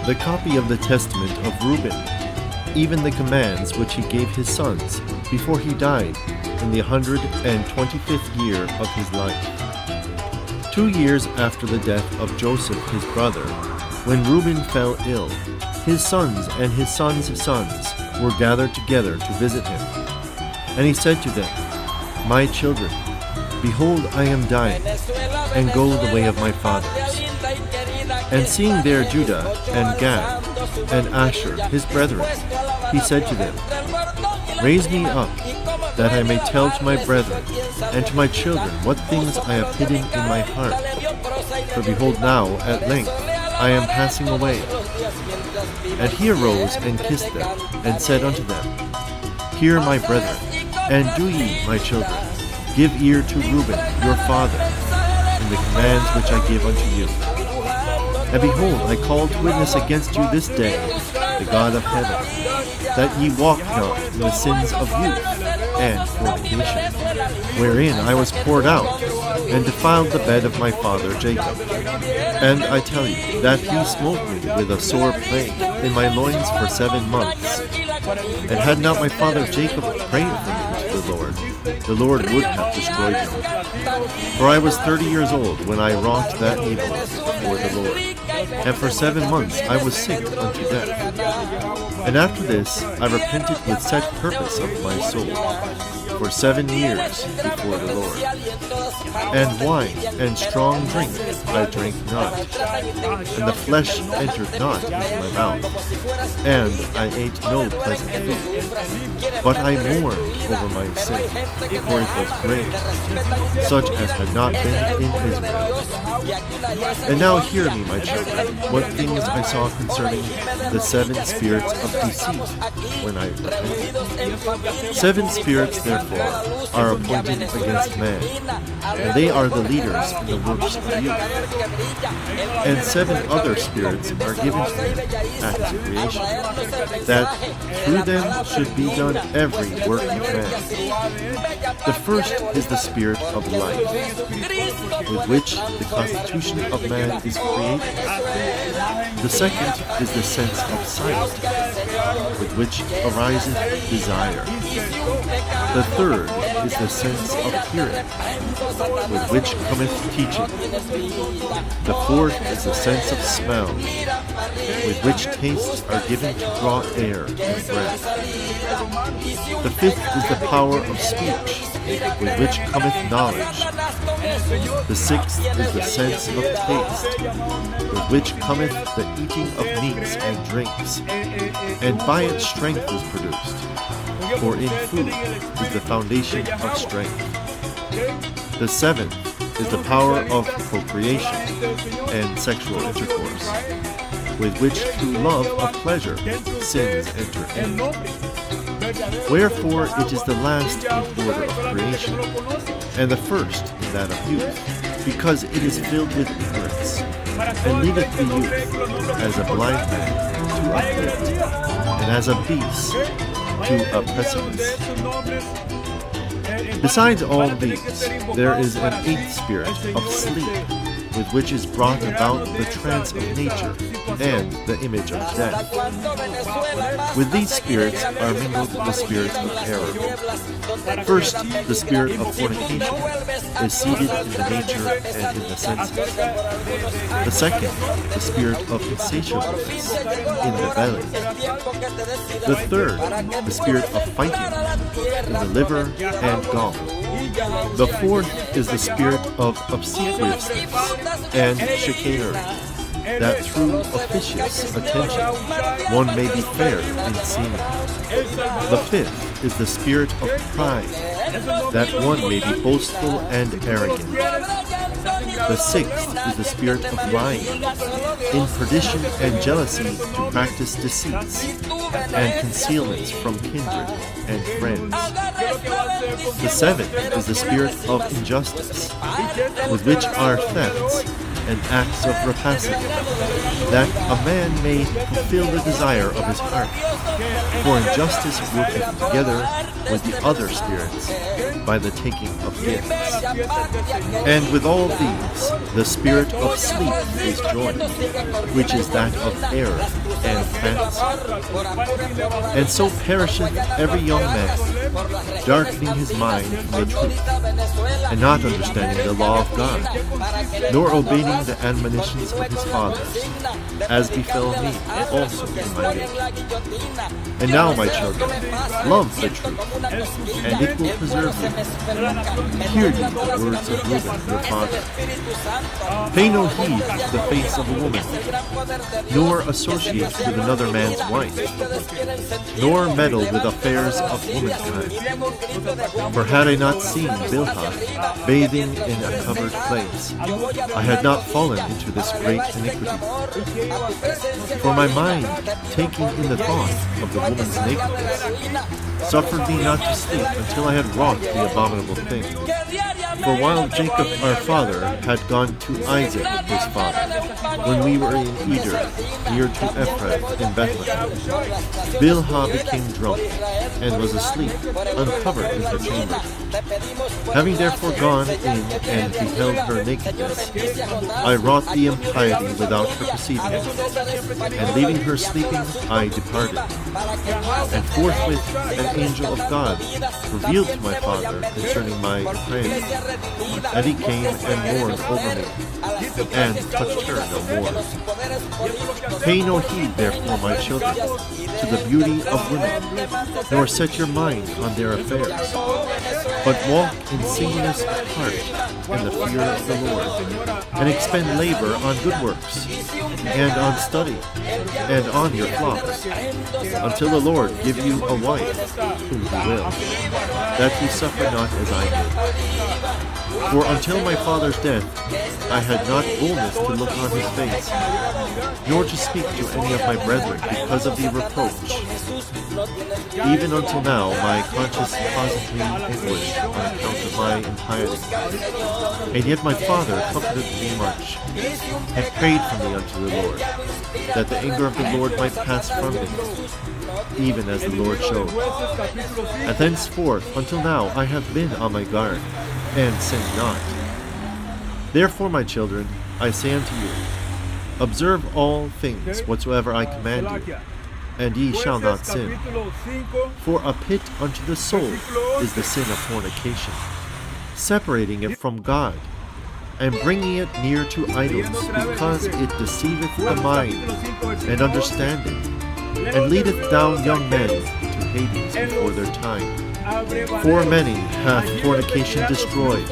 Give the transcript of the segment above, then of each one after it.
the copy of the testament of Reuben, even the commands which he gave his sons before he died in the 125th year of his life. 2 years after the death of Joseph his brother, when Reuben fell ill, his sons and his sons' sons were gathered together to visit him. And he said to them, "My children, behold, I am dying, and go the way of my fathers." And seeing there Judah and Gad and Asher his brethren, he said to them, "Raise me up, that I may tell to my brethren and to my children what things I have hidden in my heart. For behold now, at length, I am passing away." And he arose and kissed them, and said unto them, "Hear, my brethren, and do ye, my children, give ear to Reuben your father, in the commands which I give unto you. And behold, I call to witness against you this day, the God of heaven, that ye walk not in the sins of youth and fornication, wherein I was poured out, and defiled the bed of my father Jacob. And I tell you, that he smote me with a sore plague in my loins for 7 months. And had not my father Jacob prayed for me to the Lord would have destroyed me. For I was 30 years old when I wrought that evil before the Lord. And for 7 months I was sick unto death. And after this I repented with set purpose of my soul, for 7 years before the Lord. And wine and strong drink I drank not, and the flesh entered not into my mouth, and I ate no pleasant food. But I mourned over my sin, for it was great, such as had not been in Israel. And now hear me, my children, what things I saw concerning the 7 spirits of deceit when I repented. 7 spirits, therefore, are appointed against man, and they are the leaders in the works of youth. And 7 other spirits are given to him at his creation, that through them should be done every work of man. The first is the spirit of life, with which the constitution of man is created. The second is the sense of sight, with which ariseth desire. The third is the sense of hearing, with which cometh teaching. The fourth is the sense of smell, with which tastes are given to draw air and breath. The fifth is the power of speech, with which cometh knowledge. The sixth is the sense of taste, with which cometh the eating of meats and drinks, and by it strength is produced. For in food is the foundation of strength. The seventh is the power of procreation and sexual intercourse, with which through love of pleasure sins enter in. Wherefore it is the last in order of creation, and the first in that of youth, because it is filled with ignorance, and leadeth the youth as a blind man to a pit, and as a beast to a precipice. Besides all these, there is an 8th spirit of sleep, with which is brought about the trance of nature and the image of death. With these spirits are mingled the spirits of error. First, the spirit of fornication is seated in the nature and in the senses. The second, the spirit of insatiableness in the belly. The third, the spirit of fighting in the liver and gall. The fourth is the spirit of obsequiousness and chicanery, that through officious attention one may be fair in seeming. The fifth is the spirit of pride, that one may be boastful and arrogant. The sixth is the spirit of lying, in perdition and jealousy to practice deceits, and concealments from kindred and friends. The seventh is the spirit of injustice, with which are thefts, and acts of rapacity, that a man may fulfill the desire of his heart. For injustice worketh together with the other spirits by the taking of gifts. And with all these, the spirit of sleep is joined, which is that of error and fantasy. And so perisheth every young man, darkening his mind from the truth, and not understanding the law of God, nor obeying the admonitions of his fathers, as befell me also in my day. And now, my children, love the truth, and it will preserve you. Hear ye the words of Reuben your father. Pay no heed to the face of a woman, nor associate with another man's wife, nor meddle with affairs of womankind. For had I not seen Bilhah bathing in a covered place, I had not fallen into this great iniquity. For my mind, taking in the thought of the woman's nakedness, suffered me not to sleep until I had wrought the abominable thing. For while Jacob our father had gone to Isaac his father, when we were in Eder, near to Ephrath in Bethlehem, Bilhah became drunk, and was asleep, uncovered in her chamber. Having therefore gone in and beheld her nakedness, I wrought the impiety without her perceiving it, and leaving her sleeping, I departed. And forthwith an angel of God revealed to my father concerning my impiety, and he came and mourned over me, and touched her no more. Pay no heed, therefore, my children, to the beauty of women, nor set your mind on their affairs, but walk in singleness of heart in the fear of the Lord, and expend labor on good works, and on study, and on your flocks, until the Lord give you a wife whom he will, that ye suffer not as I did. For until my father's death, I had not boldness to look on his face, nor to speak to any of my brethren because of the reproach. Even until now my conscience causeth me anguish on account of my impiety. And yet my father comforted me much, and prayed for me unto the Lord, that the anger of the Lord might pass from me, even as the Lord showed. And thenceforth until now I have been on my guard, and sinned not. Therefore, my children, I say unto you, observe all things whatsoever I command you, and ye shall not sin. For a pit unto the soul is the sin of fornication, separating it from God, and bringing it near to idols, because it deceiveth the mind and understanding, and leadeth down young men to Hades before their time. For many hath fornication destroyed,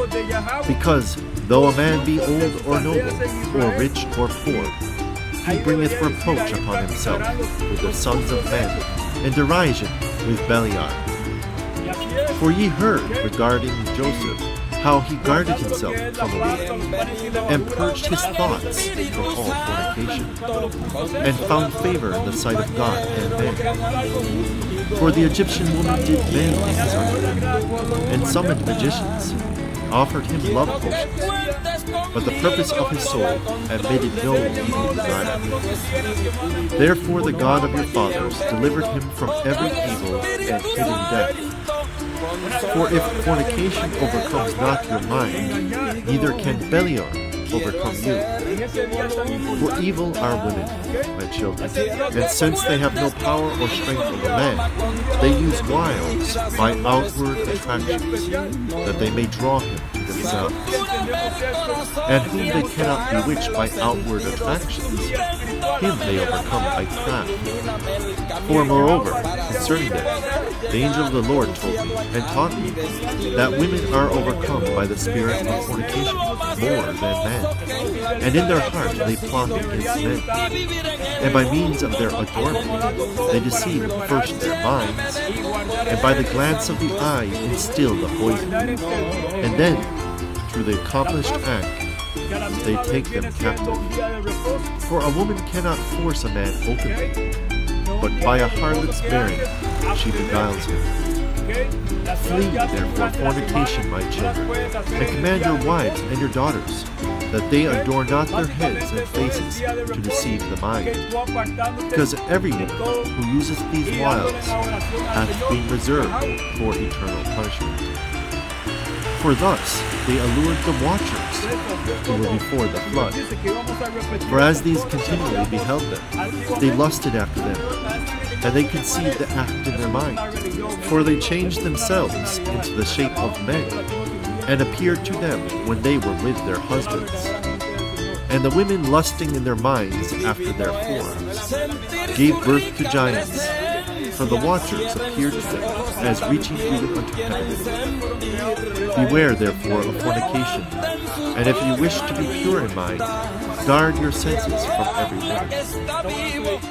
because though a man be old or noble, or rich or poor, he bringeth reproach upon himself with the sons of men, and derision with Beliar. For ye heard regarding Joseph, how he guarded himself from a woman, and purged his thoughts from all fornication, and found favor in the sight of God and men. For the Egyptian woman did many things unto him, and summoned magicians, offered him love potions, but the purpose of his soul admitted no evil desire. Therefore the God of your fathers delivered him from every evil and hidden death. For if fornication overcomes not your mind, neither can Beliar overcome you. For evil are women, my children, and since they have no power or strength over man, they use wiles by outward attractions, that they may draw him to themselves. And whom they cannot bewitch by outward attractions, him they overcome by craft. For moreover, concerning them, the angel of the Lord told me and taught me that women are overcome by the spirit of fornication more than men, and in their heart they plot against men. And by means of their adornment they deceive first their minds, and by the glance of the eye instill the poison, and then, through the accomplished act, they take them captive. For a woman cannot force a man openly, but by a harlot's bearing she beguiles him. Flee therefore fornication, my children, and command your wives and your daughters, that they adorn not their heads and faces to deceive the mind. Because everyone who useth these wiles hath been reserved for eternal punishment. For thus they allured the watchers who were before the flood. For as these continually beheld them, they lusted after them, and they conceived the act in their mind. For they changed themselves into the shape of men, and appeared to them when they were with their husbands. And the women lusting in their minds after their forms, gave birth to giants. For the watchers appeared to them as reaching even unto heaven. Beware therefore of fornication, and if you wish to be pure in mind, guard your senses from every woman.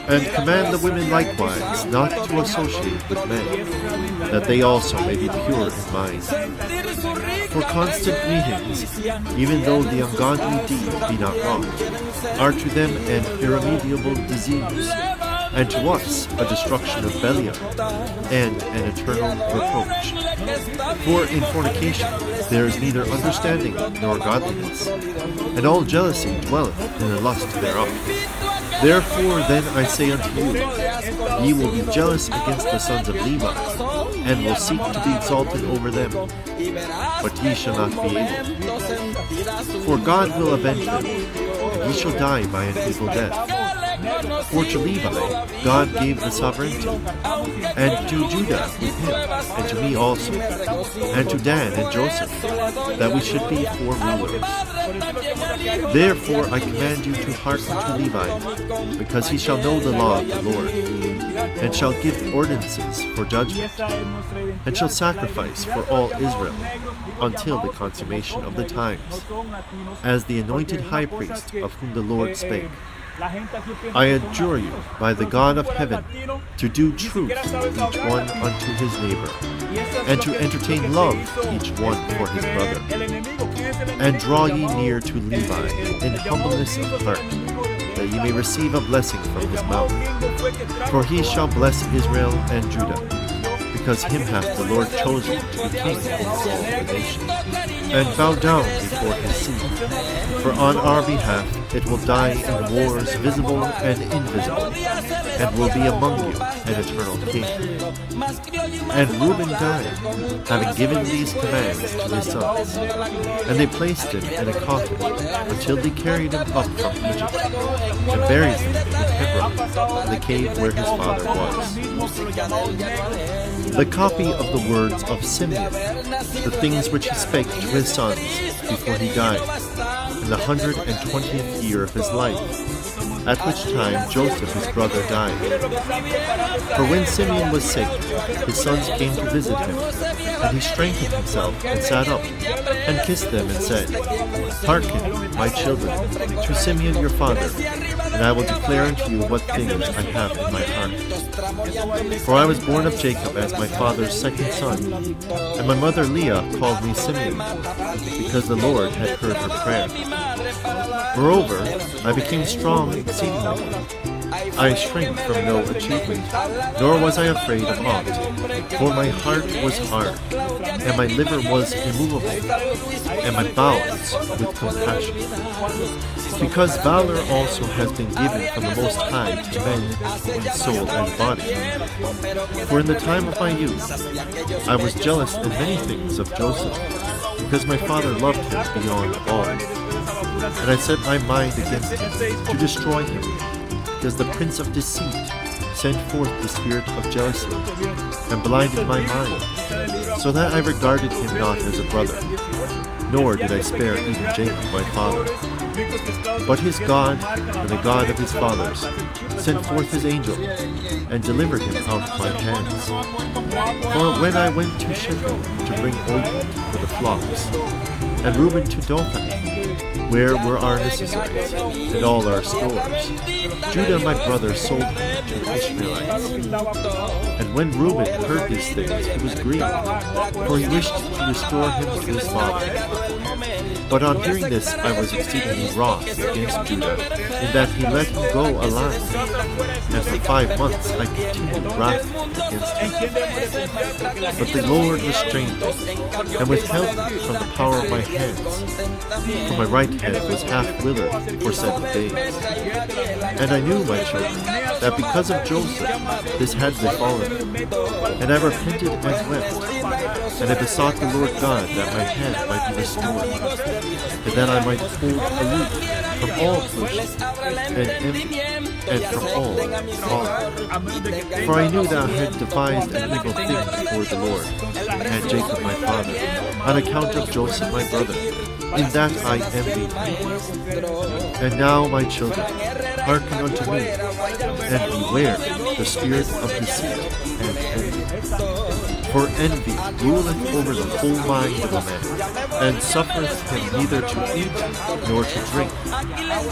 And command the women likewise not to associate with men, that they also may be pure in mind. For constant meetings, even though the ungodly deed be not wrong, are to them an irremediable disease, and to us a destruction of Belial, and an eternal reproach. For in fornication there is neither understanding nor godliness, and all jealousy dwelleth in the lust thereof. Therefore then I say unto you, ye will be jealous against the sons of Levi, and will seek to be exalted over them, but ye shall not be able. For God will avenge them, and ye shall die by an evil death. For to Levi God gave the sovereignty, and to Judah with him, and to me also, and to Dan and Joseph, that we should be 4 rulers. Therefore I command you to hearken to Levi, because he shall know the law of the Lord, and shall give ordinances for judgment, and shall sacrifice for all Israel until the consummation of the times, as the anointed high priest of whom the Lord spake. I adjure you by the God of heaven to do truth each one unto his neighbor, and to entertain love each one for his brother. And draw ye near to Levi in humbleness of heart, that ye may receive a blessing from his mouth. For he shall bless Israel and Judah, because him hath the Lord chosen to be king over all the nations. And bow down before his seed, for on our behalf it will die in wars visible and invisible, and will be among you an eternal king. And Reuben died, having given these commands to his sons, and they placed him in a coffin until they carried him up from Egypt, and buried him in Hebron, in the cave where his father was. The copy of the words of Simeon, the things which he spake to his sons before he died, in the 120th year of his life, at which time Joseph his brother died. For when Simeon was sick, his sons came to visit him, and he strengthened himself and sat up, and kissed them and said, Hearken, my children, to Simeon your father, and I will declare unto you what things I have in my heart. For I was born of Jacob as my father's second son, and my mother Leah called me Simeon, because the Lord had heard her prayer. Moreover, I became strong exceedingly. I shrank from no achievement, nor was I afraid of aught, for my heart was hard, and my liver was immovable, and my bowels with compassion. Because valor also has been given from the Most High to men in soul and body. For in the time of my youth I was jealous in many things of Joseph, because my father loved him beyond all. And I set my mind against him to destroy him, because the prince of deceit sent forth the spirit of jealousy, and blinded my mind, so that I regarded him not as a brother, nor did I spare even Jacob my father. But his God, and the God of his fathers, sent forth his angel, and delivered him out of my hands. For when I went to Shechem to bring ointment for the flocks, and Reuben to Dothan, where were our necessaries, and all our stores, Judah my brother sold him to the Ishmaelites. And when Reuben heard these things, he was grieved, for he wished to restore him to his father. But on hearing this, I was exceedingly wroth against Judah, in that he let him go alive. And for 5 months I continued wrathful against him. But the Lord restrained me, and withheld me from the power of my hands. For my right hand was half withered for 7 days. And I knew, my children, that because of Joseph this had befallen me. And I repented and wept. And I besought the Lord God that my hand might be restored, and that I might hold aloof from all pollution and envy, and from all folly. For I knew that I had devised an evil thing before the Lord, and Jacob my father, on account of Joseph my brother. In that I envied him. And now, my children, hearken unto me, and beware the spirit of deceit and envy. For envy ruleth over the whole mind of a man, and suffereth him neither to eat, nor to drink,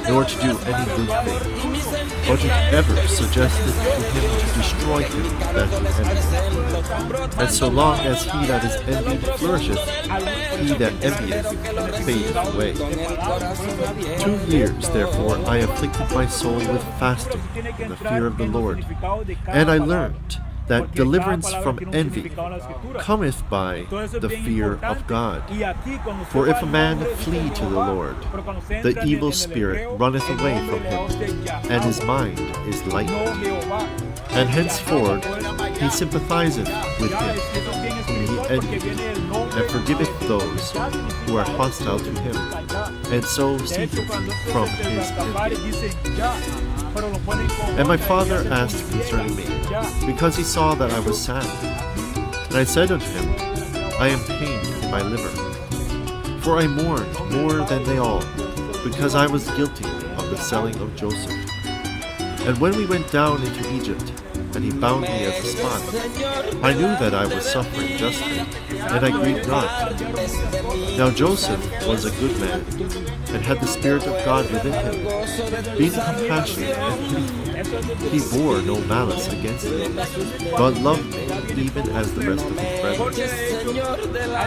nor to do any good thing, but it ever suggesteth to him to destroy him that he envieth. And so long as he that is envied flourisheth, he that envieth fadeth away. 2 years, therefore, I afflicted my soul with fasting in the fear of the Lord, and I learned that deliverance from envy cometh by the fear of God. For if a man flee to the Lord, the evil spirit runneth away from him, and his mind is lightened. And henceforth he sympathizeth with him whom he envied, and forgiveth those who are hostile to him, and so ceaseth from his envy. And my father asked concerning me, because he saw that I was sad. And I said unto him, I am pained in my liver. For I mourned more than they all, because I was guilty of the selling of Joseph. And when we went down into Egypt, and he bound me as a spot, I knew that I was suffering justly, and I grieved not. Now Joseph was a good man, and had the Spirit of God within him. Being compassionate and pitiful, he bore no malice against me, but loved me even as the rest of his brethren.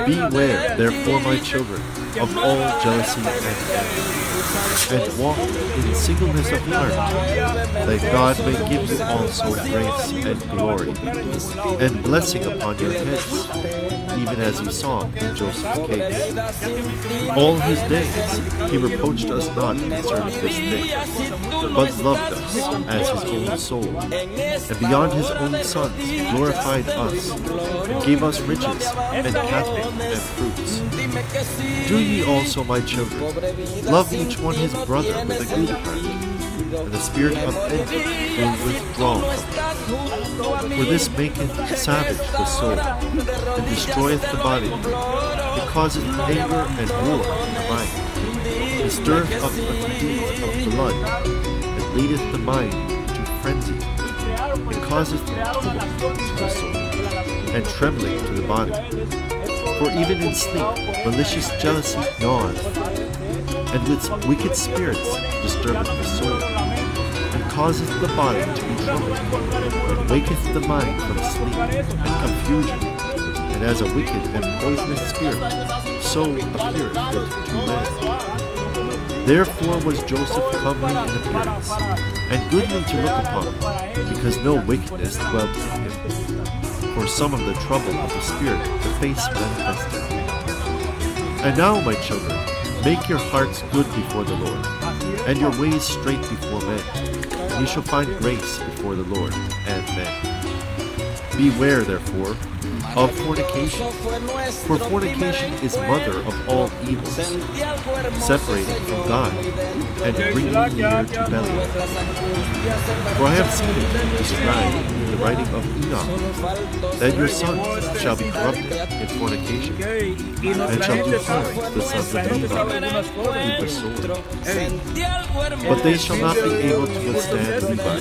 Beware, therefore, my children, of all jealousy and envy, and walk in singleness of heart, that God may give you also grace and glory, and blessing upon your heads, even as you saw in Joseph's case. All his days he reproached us not concerning this thing, but loved us as his own soul, and beyond his own sons glorified us, and gave us riches and cattle and fruits. Do ye also, my children, love each one his brother with a good heart, and the spirit of envy will withdraw from you. For this maketh savage the soul, and destroyeth the body. It causeth anger and war in the mind. It stirreth up the heat of blood, and leadeth the mind to frenzy. It causeth tumult to the soul, and trembling to the body. For even in sleep malicious jealousy gnaweth, and with wicked spirits disturbeth the soul, and causeth the body to be troubled, and waketh the mind from sleep and confusion, and as a wicked and poisonous spirit, so appeareth it to men. Therefore was Joseph comely in appearance, and goodly to look upon, because no wickedness dwelt in him. For some of the trouble of the spirit the face manifested. And now, my children, make your hearts good before the Lord, and your ways straight before men, and you shall find grace before the Lord and men. Beware, therefore, of fornication, for fornication is mother of all evils, separating from God, and bringing near to Belial. For I have seen it described in the writing of Enoch, that your sons shall be corrupted in fornication, and shall do harm the sons of Levi with the sword. But they shall not be able to withstand Levi,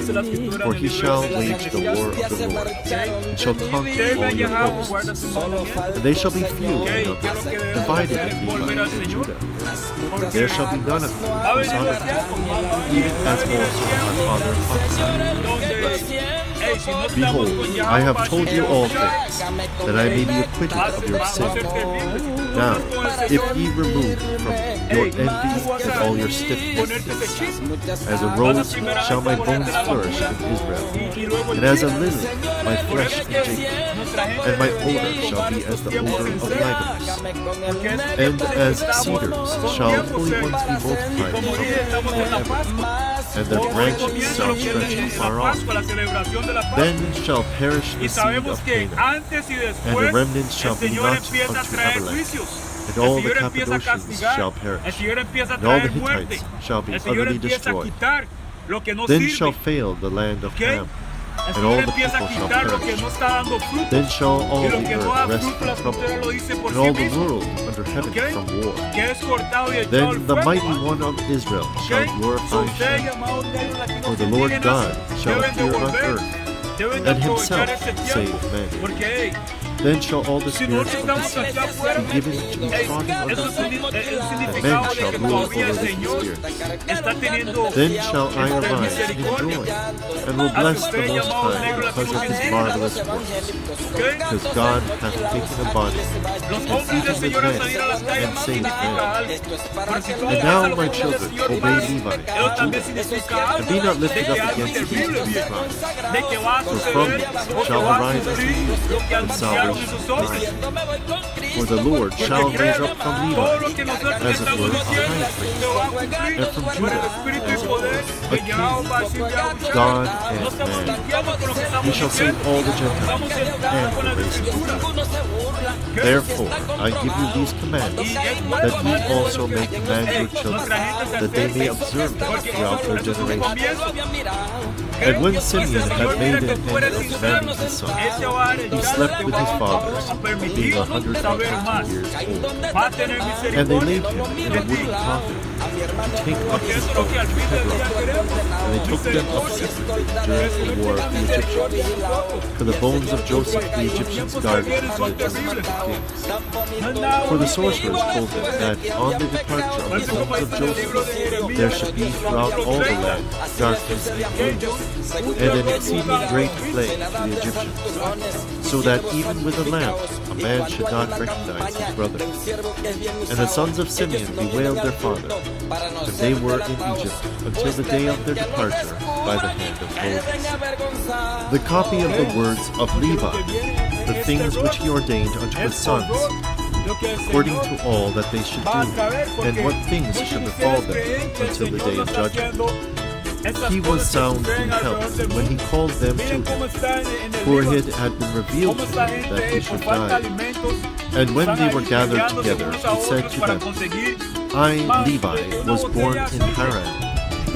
for he shall wage the war of the Lord, and shall conquer all your hosts. And they shall be few in numbers, divided in Levi and Judah. There shall be none of them whose honor, even as also my father prophesied. Behold, I have told you all things, that I may be acquitted of your sin. Now, if ye remove from your envy and all your stiffness, as a rose shall my bones flourish in Israel, and as a lily my flesh in Jacob, and my odor shall be as the odor of Libanus, and as cedars shall holy ones be multiplied forever, and their branches shall stretch afar off. Then shall perish the seed of Canaan, and the remnants shall be not unto Amalek. And all the Cappadocians shall perish, and all the Hittites shall be utterly destroyed. Then shall fail the land of Ham, and all the people shall perish. Then shall all the earth rest from trouble, and all the world under heaven from war. Then the mighty one of Israel shall glorify Shem, for the Lord God shall appear on earth, and himself save men. Then shall all the spirits of the sea be given to be trodden under foot, and men shall rule over the spirits. Then shall I arise in joy, and will bless the Most High because of his marvelous works. Because God hath taken a body, and eaten with men, and saved men. And now, my children, obey Levi, and Judah, and be not lifted up against these two tribes. For from these shall arise unto you the salvation. For the Lord shall raise up from Levi, as it were, a high priest, and from Judah, as it were, a king, God and man. He shall save all the Gentiles, and the races of men. Therefore I give you these commands, that ye also may command your children, that they may observe them throughout their generations. And when Simeon had made an end of commanding his son, he slept with his fathers, being 120 years old. And they laid him in a wooden coffin, to take up his bones to Hebron. And they took them up secretly during the war of the Egyptians. For the bones of Joseph the Egyptians guarded in the tombs of the kings. For the sorcerers told them that on the departure of the bones of Joseph there should be throughout all the land darkness and gloom, and an exceeding great plague to the Egyptians, so that even with a lamp a man should not recognize his brother. And the sons of Simeon bewailed their father, and they were in Egypt until the day of their departure by the hand of Moses. The copy of the words of Levi, the things which he ordained unto his sons, according to all that they should do, and what things should befall them until the day of judgment. He was sound in health when he called them to him, for it had been revealed to him that he should die. And when they were gathered together, he said to them, I, Levi, was born in Haran,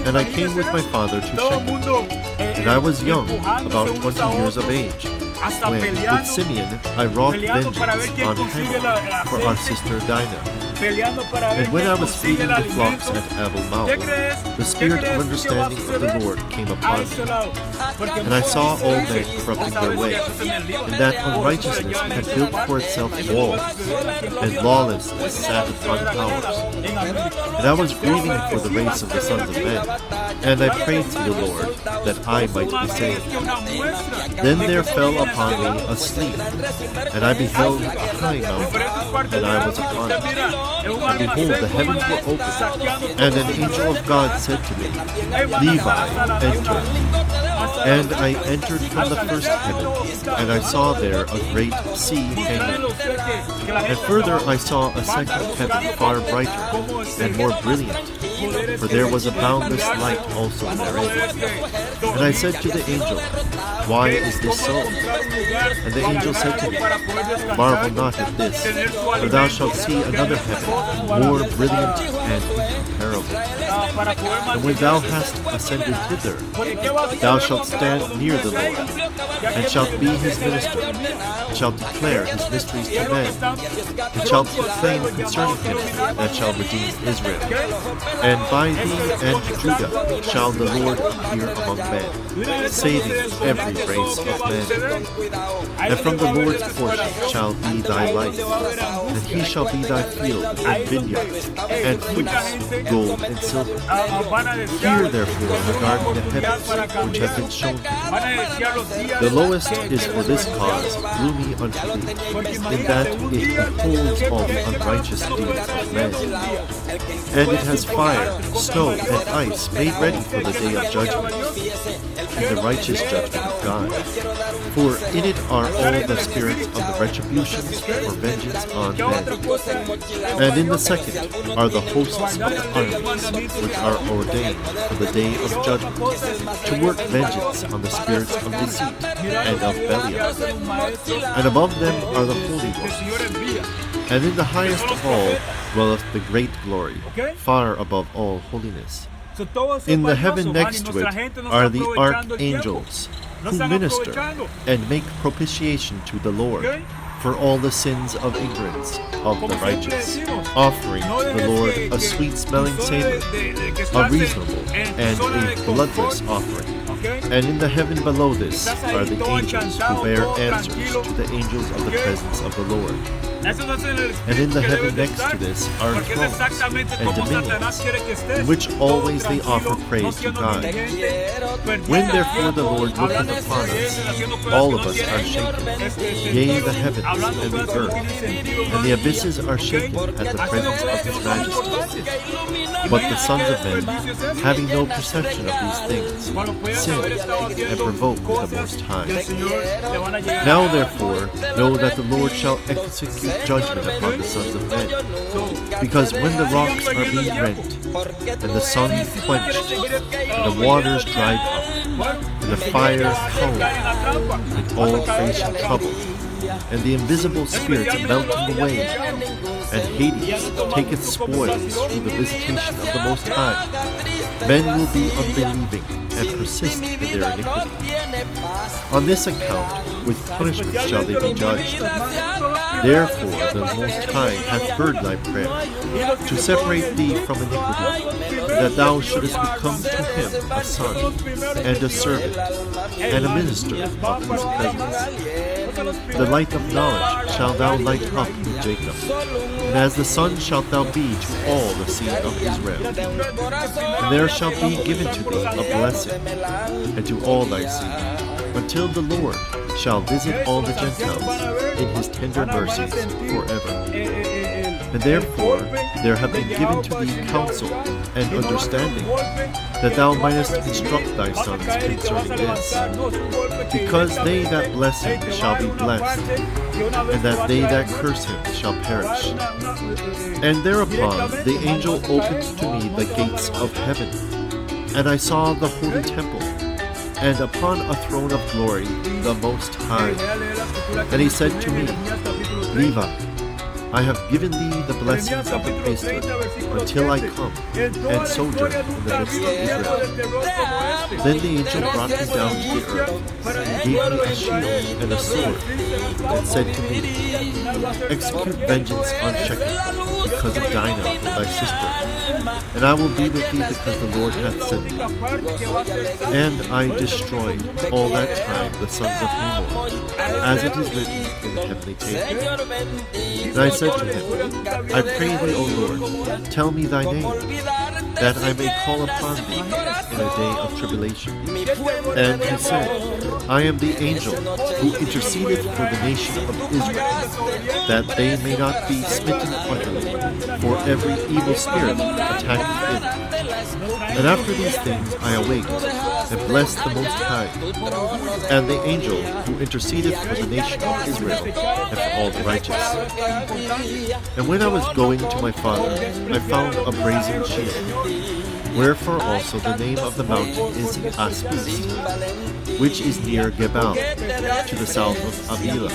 and I came with my father to Shechem. And I was young, about 20 years of age, when with Simeon I wrought vengeance on Hamor for our sister Dinah. And when I was feeding the flocks at Abel-Mahol, the spirit of understanding of the Lord came upon me. And I saw all men corrupting their way, and that unrighteousness had built for itself walls, and lawlessness sat upon towers. And I was grieving for the race of the sons of men, and I prayed to the Lord that I might be saved. Then there fell upon me a sleep, and I beheld a high mountain, and I was upon it. And behold, the heavens were opened, and an angel of God said to me, Levi, enter. And I entered from the first heaven, and I saw there a great sea hanging. And further I saw a second heaven far brighter and more brilliant, for there was a boundless light also therein. And I said to the angel, Why is this so? And the angel said to me, Marvel not at this, for thou shalt see another heaven, more brilliant and incomparable. And when thou hast ascended thither, thou shalt stand near the Lord, and shalt be his minister, and shalt declare his mysteries to men, and shalt proclaim concerning him that shall redeem Israel. And by thee and Judah shall the Lord appear among men, saving every race of men. And from the Lord's portion shall be thy life, and he shall be thy field and vineyard, and fruits, gold and silver. Hear therefore regarding the heavens which have been shown thee. The lowest is for this cause gloomy unto thee, in that it beholds all the unrighteous deeds of men. And it has fire, snow, and ice made ready for the day of judgment, and the righteous judgment of God. For in it are all the spirits of the retributions for vengeance on men. And in the second are the hosts of the armies, which are ordained for the day of judgment, to work vengeance on the spirits of deceit and of Belial. And above them are the holy ones. And in the highest of all dwelleth the great glory, far above all holiness. In the heaven next to it are the archangels, who minister and make propitiation to the Lord for all the sins of ignorance of the righteous, offering to the Lord a sweet-smelling savor, a reasonable and a bloodless offering. And in the heaven below this are the angels who bear answers to the angels of the presence of the Lord. And in the heaven next to this are thrones and dominions, in which always they offer praise to God. When therefore the Lord looketh upon us, all of us are shaken, yea, the heavens and the earth, and the abysses are shaken at the presence of his majesty. But the sons of men, having no perception of these things, sin and provoke the Most High. Now therefore know that the Lord shall execute judgment upon the sons of men, because when the rocks are being rent, and the sun quenched, and the waters dried up, and the fire cold, and all creation troubled, and the invisible spirits melting away, and Hades taketh spoils through the visitation of the Most High, men will be unbelieving and persist in their iniquity. On this account, with punishment shall they be judged. Therefore the Most High hath heard thy prayer, to separate thee from iniquity, that thou shouldest become to him a son, and a servant, and a minister of his presence. The light of knowledge shalt thou light up with Jacob, and as the sun shalt thou be to all the seed of Israel. And there shall be given to thee a blessing, and to all thy seed, until the Lord shall visit all the Gentiles in his tender mercies forever. And therefore there have been given to thee counsel and understanding, that thou mightest instruct thy sons concerning this. Because they that bless him shall be blessed, and that they that curse him shall perish. And thereupon the angel opened to me the gates of heaven, and I saw the holy temple, and upon a throne of glory the Most High. And he said to me, Levi, I have given thee the blessings of the priesthood until I come and sojourn in the midst of Israel. Then the angel brought me down to the earth, and gave me a shield and a sword, and said to me, Execute vengeance on Shechem, because of Dinah thy sister, and I will be with thee because the Lord hath sent me. And I destroyed all that time the sons of Hamor, as it is written in the heavenly table. And I said to him, I pray thee, O Lord, tell me thy name, that I may call upon thee in a day of tribulation. And he said, I am the angel who interceded for the nation of Israel, that they may not be smitten utterly, for every evil spirit attacketh it. And after these things I awaked, and blessed the Most High, and the angel who interceded for the nation of Israel, and for all the righteous. And when I was going to my father, I found a brazen shield. Wherefore also the name of the mountain is Aspis, which is near Gebal, to the south of Avila.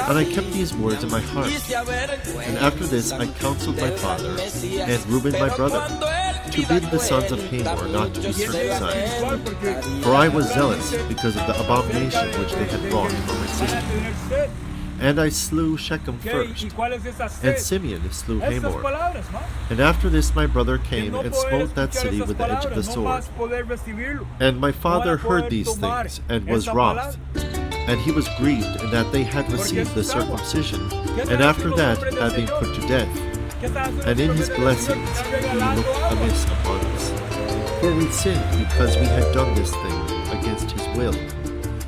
And I kept these words in my heart. And after this I counseled my father, and Reuben my brother, to bid the sons of Hamor not to be circumcised. For I was zealous because of the abomination which they had wrought for my sister. And I slew Shechem ¿ok? first, ¿Y cuál es esa and sed? Simeon slew Esas Hamor. palabras, ¿no? And after this my brother El came no and poder smote that escuchar city esas with the edge of the palabras, no sword. vas a poder recibirlo. And my father No vas a poder heard these tomar things, and was esa wroth. palabra. And he was grieved in that they had Porque received the eso es agua. circumcision, ¿Qué and están after haciendo that los hombres del had been Señor? put to death. ¿Qué están haciendo And los in hombres his del Señor? blessings Están he regalando looked agua. amiss upon us. For we sinned because we had done this thing against his will,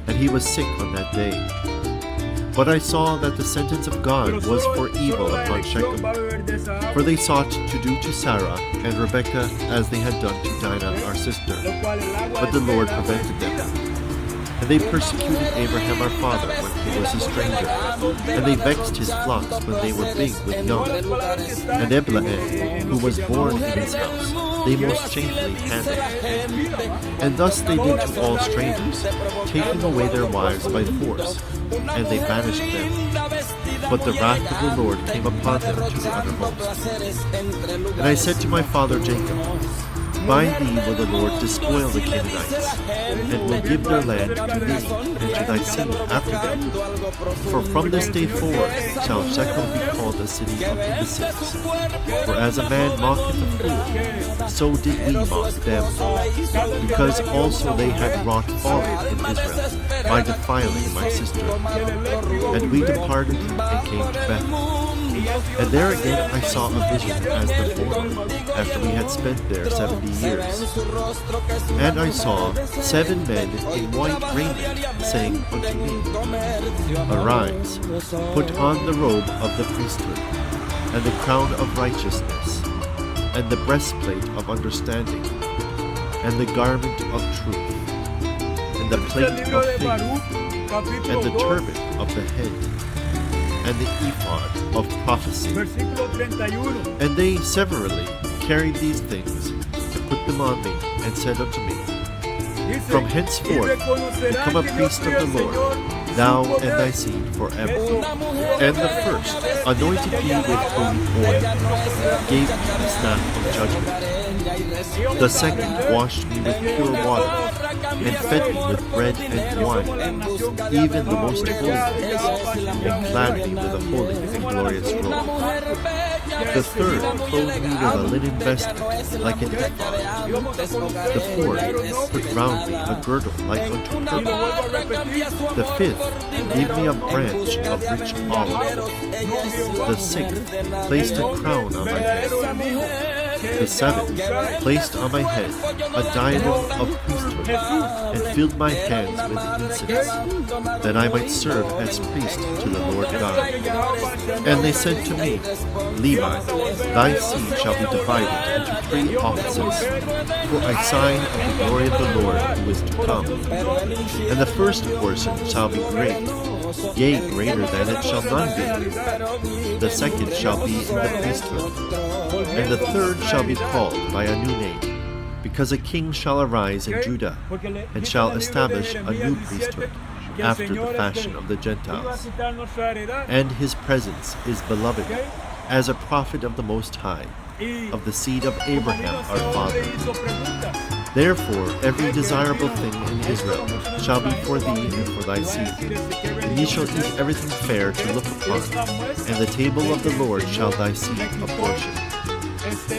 and he was sick on that day. But I saw that the sentence of God Pero was solo- for evil solo la upon elección Shechem. va a beber de esa agua, For they sought to do to Sarah and Rebekah as they had done to Dinah our sister. lo cual el agua But the es Lord el agua prevented de vida. them. And they persecuted Abraham our father when he was a stranger, and they vexed his flocks when they were big with young. And Eblaam, who was born in his house, they most shamefully handled. And thus they did to all strangers, taking away their wives by force, and they banished them. But the wrath of the Lord came upon them to the uttermost. And I said to my father Jacob, by thee will the Lord despoil the Canaanites, and will give their land to thee, and to thy seed after them. For from this day forward shall Shechem be called a city of imbeciles. For as a man mocketh a fool, so did we mock them, because also they had wrought folly in Israel, by defiling my sister. And we departed and came to Bethel. And there again I saw a vision as before, after we had spent there 70 years. And I saw 7 men in white raiment, saying unto me, Arise, put on the robe of the priesthood, and the crown of righteousness, and the breastplate of understanding, and the garment of truth, and the Este es el plate libro of de faith, Baruch, capítulo and the 2, turban of the head, and the ephod of prophecy. versículo 31. And they severally carried these things, and put them on me, and said unto me, Dice, From "Y henceforth reconocerán become a que yo priest soy of el the Lord, Señor, thou su and poder". thy seed forever. Eso, And the first anointed me with holy oil, gave me the staff of judgment. The second washed me with pure water, and fed me with bread and wine, even the most holy things, and clad me with a holy and glorious robe. The third clothed me with a linen vestment, like an ephod. The fourth put round me a girdle like unto y lo purple. vuelvo a repetir, The fifth gave me a branch of rich olive. The sixth placed a crown on my head. verdadero amigo, que The es seventh Yahweh, placed on my head a diadem of priesthood, and filled my hands with incense, that I might serve as priest to the Lord God. And they said to me, Levi, thy seed shall be divided into 3 offices, for a sign of the glory of the Lord who is to come. And the first portion shall be great, yea, greater than it shall none be. The second shall be in the priesthood, and the third shall be called by a new name, because a king shall arise in Judah, and shall establish a new priesthood, after the fashion of the Gentiles. And his presence is beloved, as a prophet of the Most High, of the seed of Abraham our father. Therefore every desirable thing in Israel shall be for thee and for thy seed, and ye shall eat everything fair to look upon, and the table of the Lord shall thy seed apportion.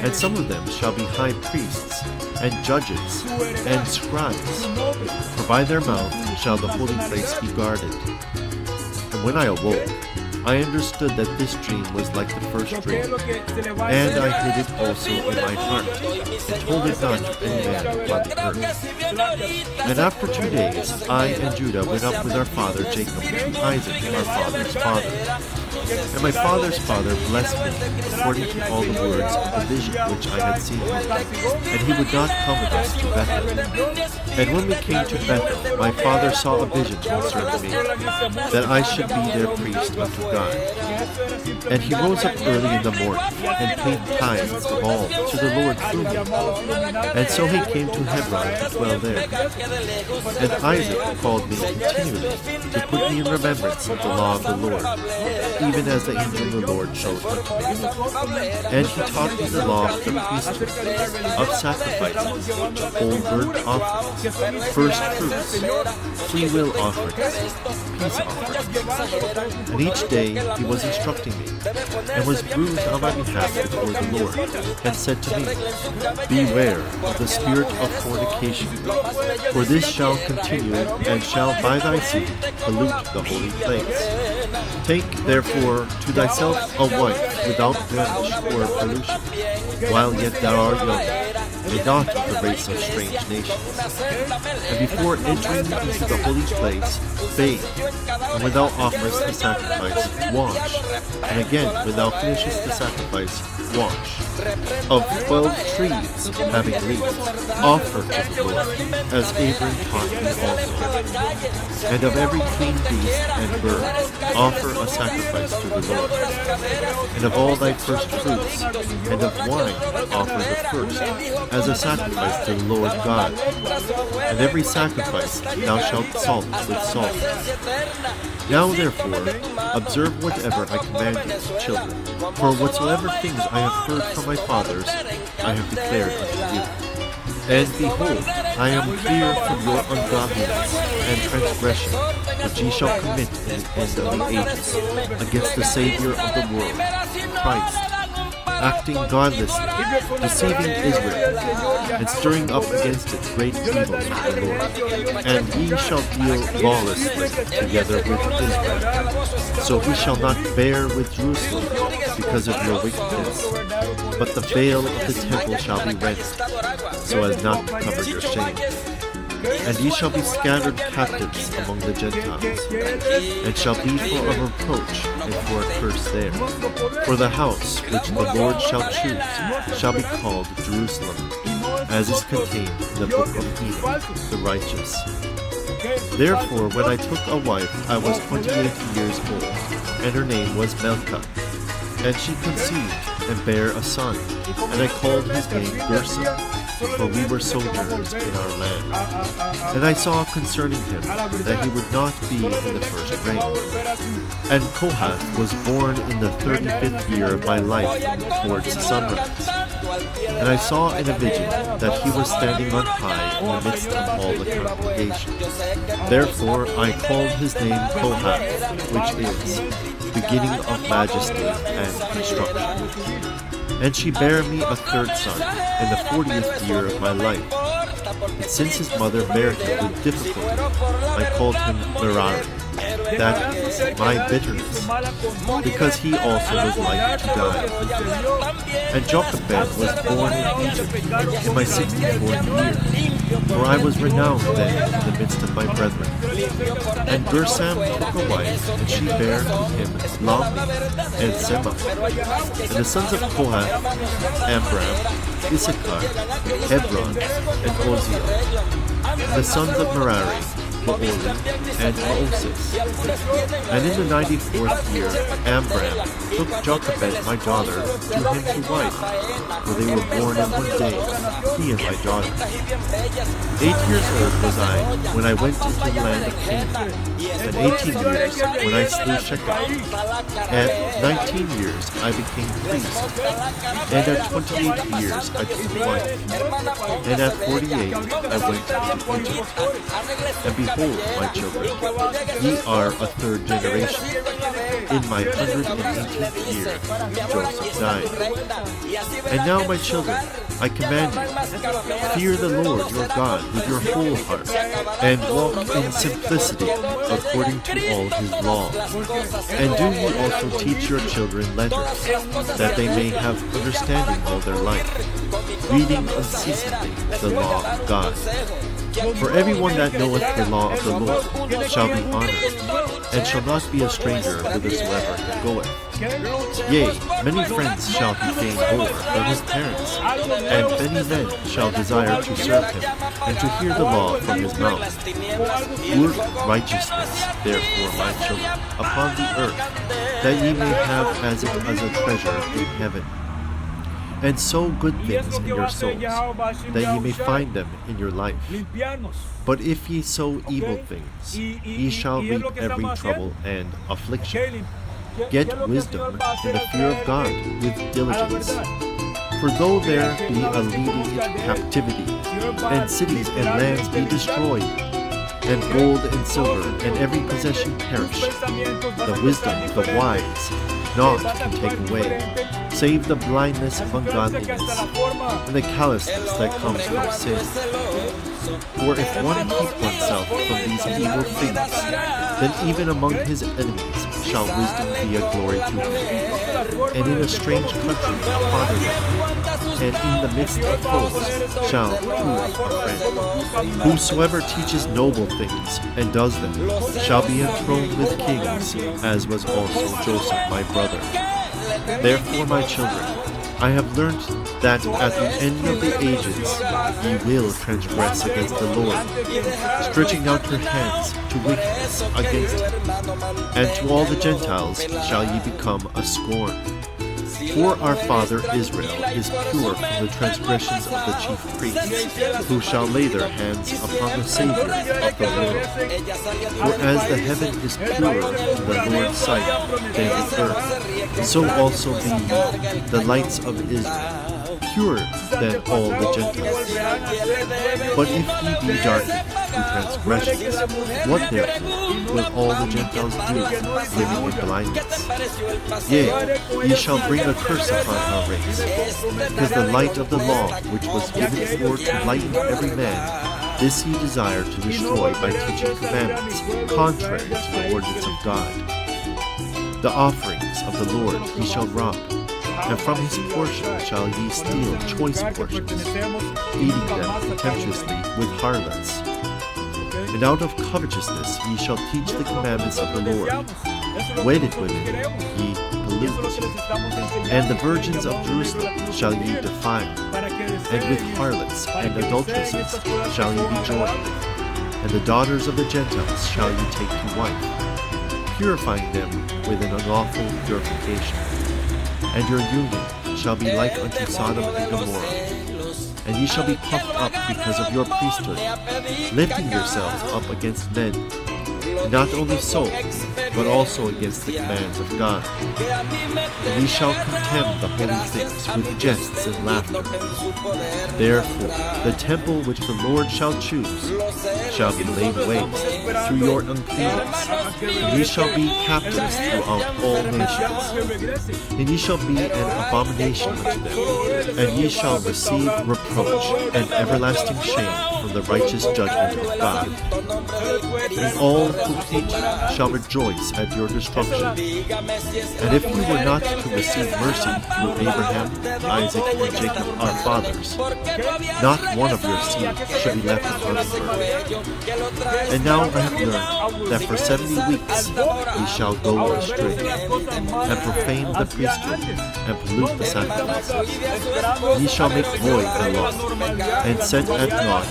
And some of them shall be high priests, and judges, and scribes, for by their mouth shall the holy place be guarded. And when I awoke, I understood that this dream was like the first dream, and I hid it also in my heart, and told it not to any man upon the earth. And after 2 days, I and Judah went up with our father Jacob to Isaac, our father's father. And my father's father blessed me according to all the words of the vision which I had seen, and he would not come with us to Bethel. And when we came to Bethel, my father saw a vision concerning me, that I should be their priest unto God. And he rose up early in the morning, and paid tithes of all to the Lord through me. And so he came to Hebron to dwell there. And Isaac called me continually to put me in remembrance of the law of the Lord, even as the angel of the Lord showed unto me. And he taught me the law of the priesthood, of sacrifices, whole burnt offerings, first fruits, free will offerings, peace offerings. And each day he was instructing me, and was bruised on my behalf before the Lord, and said to me, Beware of the spirit of fornication, for this shall continue, and shall by thy seed pollute the holy place. Take therefore to thyself a wife without blemish or pollution, while yet thou art young, and not of the race of strange nations. And before entering into the holy place, bathe, and when thou offerest the sacrifice, wash, and again when thou finishest the sacrifice, wash. Of 12 trees having leaves, offer to the Lord, as Abram taught me also. And of every clean beast and bird, offer a sacrifice to the Lord. And of all thy first fruits, and of wine, offer the first, as a sacrifice to the Lord God. And every sacrifice thou shalt salt with salt. Now therefore, observe whatever I command you, children, for whatsoever things I have heard from my fathers, I have declared unto you. And behold, I am here from your ungodliness and transgression, which ye shall commit in the end of the ages, against the Saviour of the world, Christ, acting godlessly, deceiving Israel, and stirring up against it great evils of the Lord. And ye shall deal lawlessly together with Israel. So he shall not bear with Jerusalem because of your wickedness, but the veil of the temple shall be rent, so as not to cover your shame. And ye shall be scattered captives among the Gentiles, and shall be for a reproach and for a curse there. For the house which the Lord shall choose shall be called Jerusalem, as is contained in the book of Enoch, the righteous. Therefore, when I took a wife, I was 28 years old, and her name was Milcah. And she conceived and bare a son, and I called his name Gershom, for we were sojourners in our land. And I saw concerning him that he would not be in the first reign. And Kohath was born in the 35th year of my life towards sunrise. And I saw in a vision that he was standing on high in the midst of all the congregation. Therefore I called his name Kohath, which is beginning of majesty and construction. And she bare me a third son in the 40th year of my life. And since his mother bare him with difficulty, I called him Merari, that is, my bitterness, because he also was like to die. And Jochebed was born in Egypt in my 64th year, for I was renowned then in the midst of my brethren. And Gershom took a wife, and she bare to him Lahmi and Sema. And the sons of Kohath, Amram, Issachar, Hebron, and Oziel. And the sons of Merari, Ba'orim, and Moses. And in the 94th year, Amram took Jochebed my daughter to him to wife, for they were born in one day, he and my daughter. 8 years old was I when I went into the land of Canaan, and 18 years when I slew Shechem. At 19 years I became priest, and at 28 years I took a wife, and at 48 I went into Egypt. And behold, my children, ye are a third generation. In my 118th year Joseph died. And now, my children, I command you, fear the Lord your God with your whole heart, and walk in simplicity according to all his laws. And do ye also teach your children letters, that they may have understanding all their life, reading unceasingly the law of God. For everyone that knoweth the law of the Lord shall be honored, and shall not be a stranger whithersoever he goeth. Yea, many friends shall he gain more than his parents, and many men shall desire to serve him, and to hear the law from his mouth. Work righteousness, therefore, my children, upon the earth, that ye may have as a treasure in heaven. And sow good things in your souls, that ye may find them in your life. But if ye sow evil things, ye shall reap every trouble and affliction. Get wisdom in the fear of God with diligence. For though there be a leading into captivity, and cities and lands be destroyed, and gold and silver and every possession perish, the wisdom of the wise naught can take away, save the blindness of ungodliness, and the callousness that comes from sin. For if one keep oneself from these evil things, then even among his enemies shall wisdom be a glory to him. And in a strange country a fatherland, and in the midst of foes shall prove a friend. Whosoever teaches noble things and does them shall be enthroned with kings, as was also Joseph my brother. Therefore, my children, I have learned that at the end of the ages ye will transgress against the Lord, stretching out your hands to wickedness against him, and to all the Gentiles shall ye become a scorn. For our father Israel is pure from the transgressions of the chief priests, who shall lay their hands upon the Savior of the world. For as the heaven is purer in the Lord's sight than the earth, so also be ye, the lights of Israel, purer than all the Gentiles. But if ye be darkened through transgressions, what therefore will all the Gentiles do, living in blindness? Yea, ye shall bring a curse upon our race, because the light of the law which was given forth to lighten every man, this ye desire to destroy by teaching commandments contrary to the ordinance of God. The offerings of the Lord ye shall rob, and from his portion shall ye steal choice portions, eating them contemptuously with harlots. And out of covetousness ye shall teach the commandments of the Lord. Wedded women ye pollute, and the virgins of Jerusalem shall ye defile, and with harlots and adulteresses shall ye be joined, and the daughters of the Gentiles shall ye take to wife, purifying them with an unlawful purification. And your union shall be like unto Sodom and Gomorrah, and ye shall be puffed up because of your priesthood, lifting yourselves up against men, and not only so, but also against the commands of God. And ye shall contemn the holy things with jests and laughter. Therefore, the temple which the Lord shall choose shall be laid waste through your uncleanness, and ye shall be captives throughout all nations. And ye shall be an abomination unto them, and ye shall receive reproach and everlasting shame from the righteous judgment of God. And all who hate you shall rejoice at your destruction. And if you were not to receive mercy through Abraham, Isaac, and Jacob our fathers, not one of your seed should be left upon the earth. And now I have learned that for 70 weeks ye shall go astray, and profane the priesthood, and pollute the sacrifices. Ye shall make void the law, and set at naught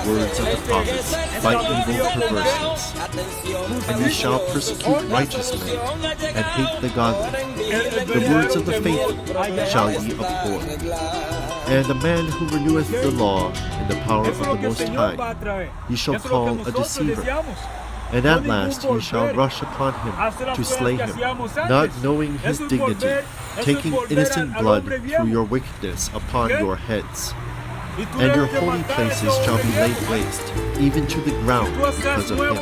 the words of the prophets by evil perverseness. And ye shall persecute righteous men, and hate the godly. The words of the faithful shall ye abhor. And a man who reneweth the law in the power of the Most High, ye shall call a deceiver. And at last ye shall rush upon him to slay him, not knowing his dignity, taking innocent blood through your wickedness upon your heads. And your holy places shall be laid waste, even to the ground, because of him.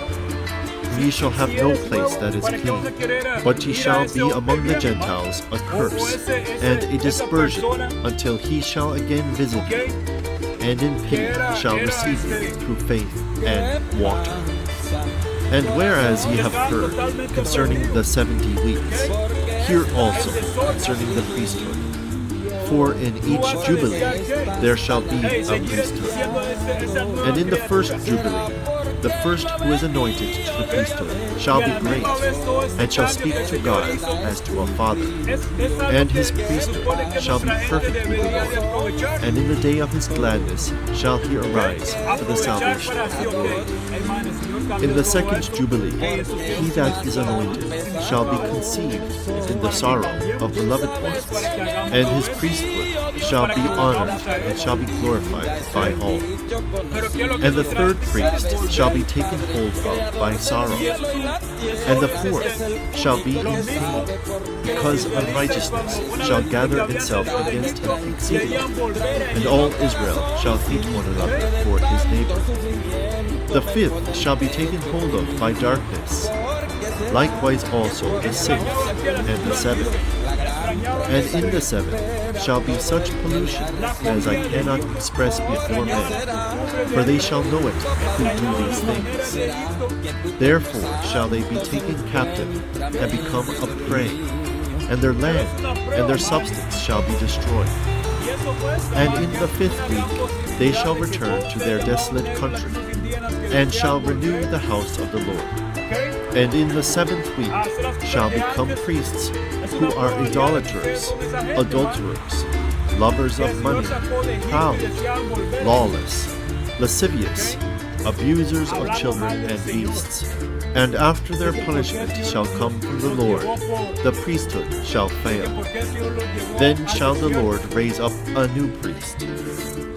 Ye shall have no place that is clean, but ye shall be among the Gentiles a curse, and a dispersion, until he shall again visit you, and in pity shall receive you through faith and water. And whereas ye have heard concerning the 70 weeks, hear also concerning the priesthood. For in each jubilee there shall be a priesthood. And in the first jubilee, the first who is anointed to the priesthood shall be great, and shall speak to God as to a father. And his priesthood shall be perfect with the Lord, and in the day of his gladness shall he arise for the salvation of the world. In the second Jubilee, he that is anointed shall be conceived in the sorrow of beloved ones, and his priesthood shall be honored and shall be glorified by all. And the third priest shall be taken hold of by sorrow, and the fourth shall be in pain, because unrighteousness shall gather itself against him exceedingly, and all Israel shall hate one another for his neighbor. The fifth shall be taken hold of by darkness, likewise also the sixth and the seventh. And in the seventh shall be such pollution as I cannot express before men, for they shall know it who do these things. Therefore shall they be taken captive and become a prey, and their land and their substance shall be destroyed. And in the fifth week they shall return to their desolate country, and shall renew the house of the Lord. And in the seventh week shall become priests who are idolaters, adulterers, lovers of money, proud, lawless, lascivious, abusers of children and beasts. And after their punishment shall come from the Lord, the priesthood shall fail. Then shall the Lord raise up a new priest,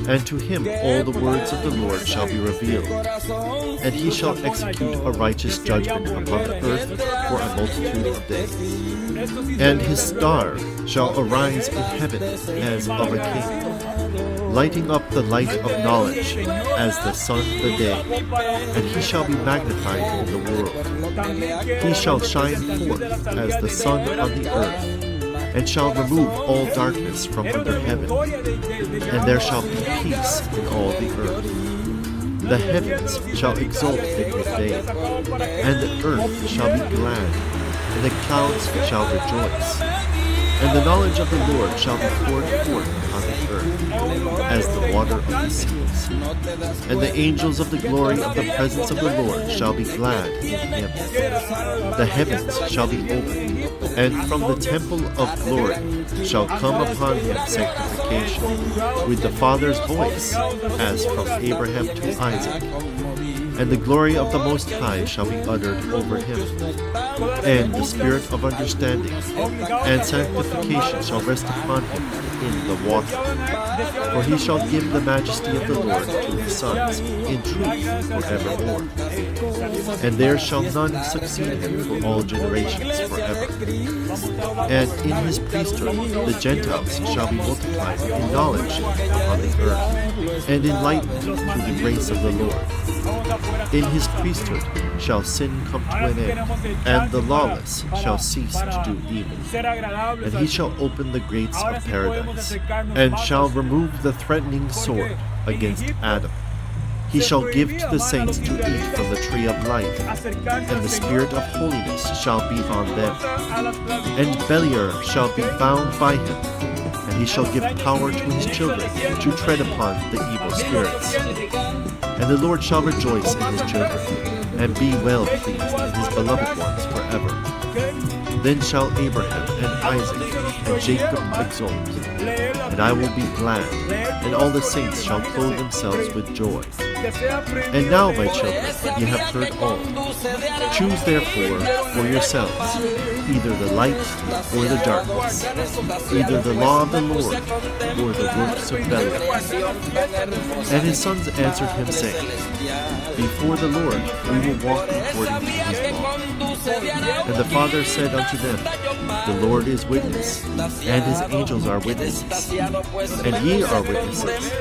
and to him all the words of the Lord shall be revealed. And he shall execute a righteous judgment upon the earth for a multitude of days. And his star shall arise in heaven as of a king, lighting up the light of knowledge as the sun the day. And he shall be magnified in the world. He shall shine forth as the sun on the earth, and shall remove all darkness from under heaven, and there shall be peace in all the earth. The heavens shall exult in his day, and the earth shall be glad, and the clouds shall rejoice. And the knowledge of the Lord shall be poured forth upon the earth, as the water of the seas. And the angels of the glory of the presence of the Lord shall be glad in him. The heavens shall be opened, and from the temple of glory shall come upon him sanctification, with the Father's voice, as from Abraham to Isaac. And the glory of the Most High shall be uttered over him, and the spirit of understanding and sanctification shall rest upon him in the water. For he shall give the majesty of the Lord to his sons in truth forevermore. And there shall none succeed him for all generations forever. And in his priesthood the Gentiles shall be multiplied in knowledge upon the earth, and enlightened through the grace of the Lord. In his priesthood shall sin come to an end, and the lawless shall cease to do evil. And he shall open the gates of paradise, and shall remove the threatening sword against Adam. He shall give to the saints to eat from the tree of life, and the spirit of holiness shall be on them. And Beliar shall be bound by him, and he shall give power to his children to tread upon the evil spirits. And the Lord shall rejoice in his children, and be well pleased in his beloved ones forever. Then shall Abraham and Isaac and Jacob exult, and I will be glad, and all the saints shall clothe themselves with joy. And now, my children, ye have heard all. Choose therefore for yourselves either the light or the darkness, either the law of the Lord or the works of Belial. And his sons answered him, saying, Before the Lord we will walk according to his law. And the father said unto them, The Lord is witness, and his angels are witnesses, and ye are witnesses,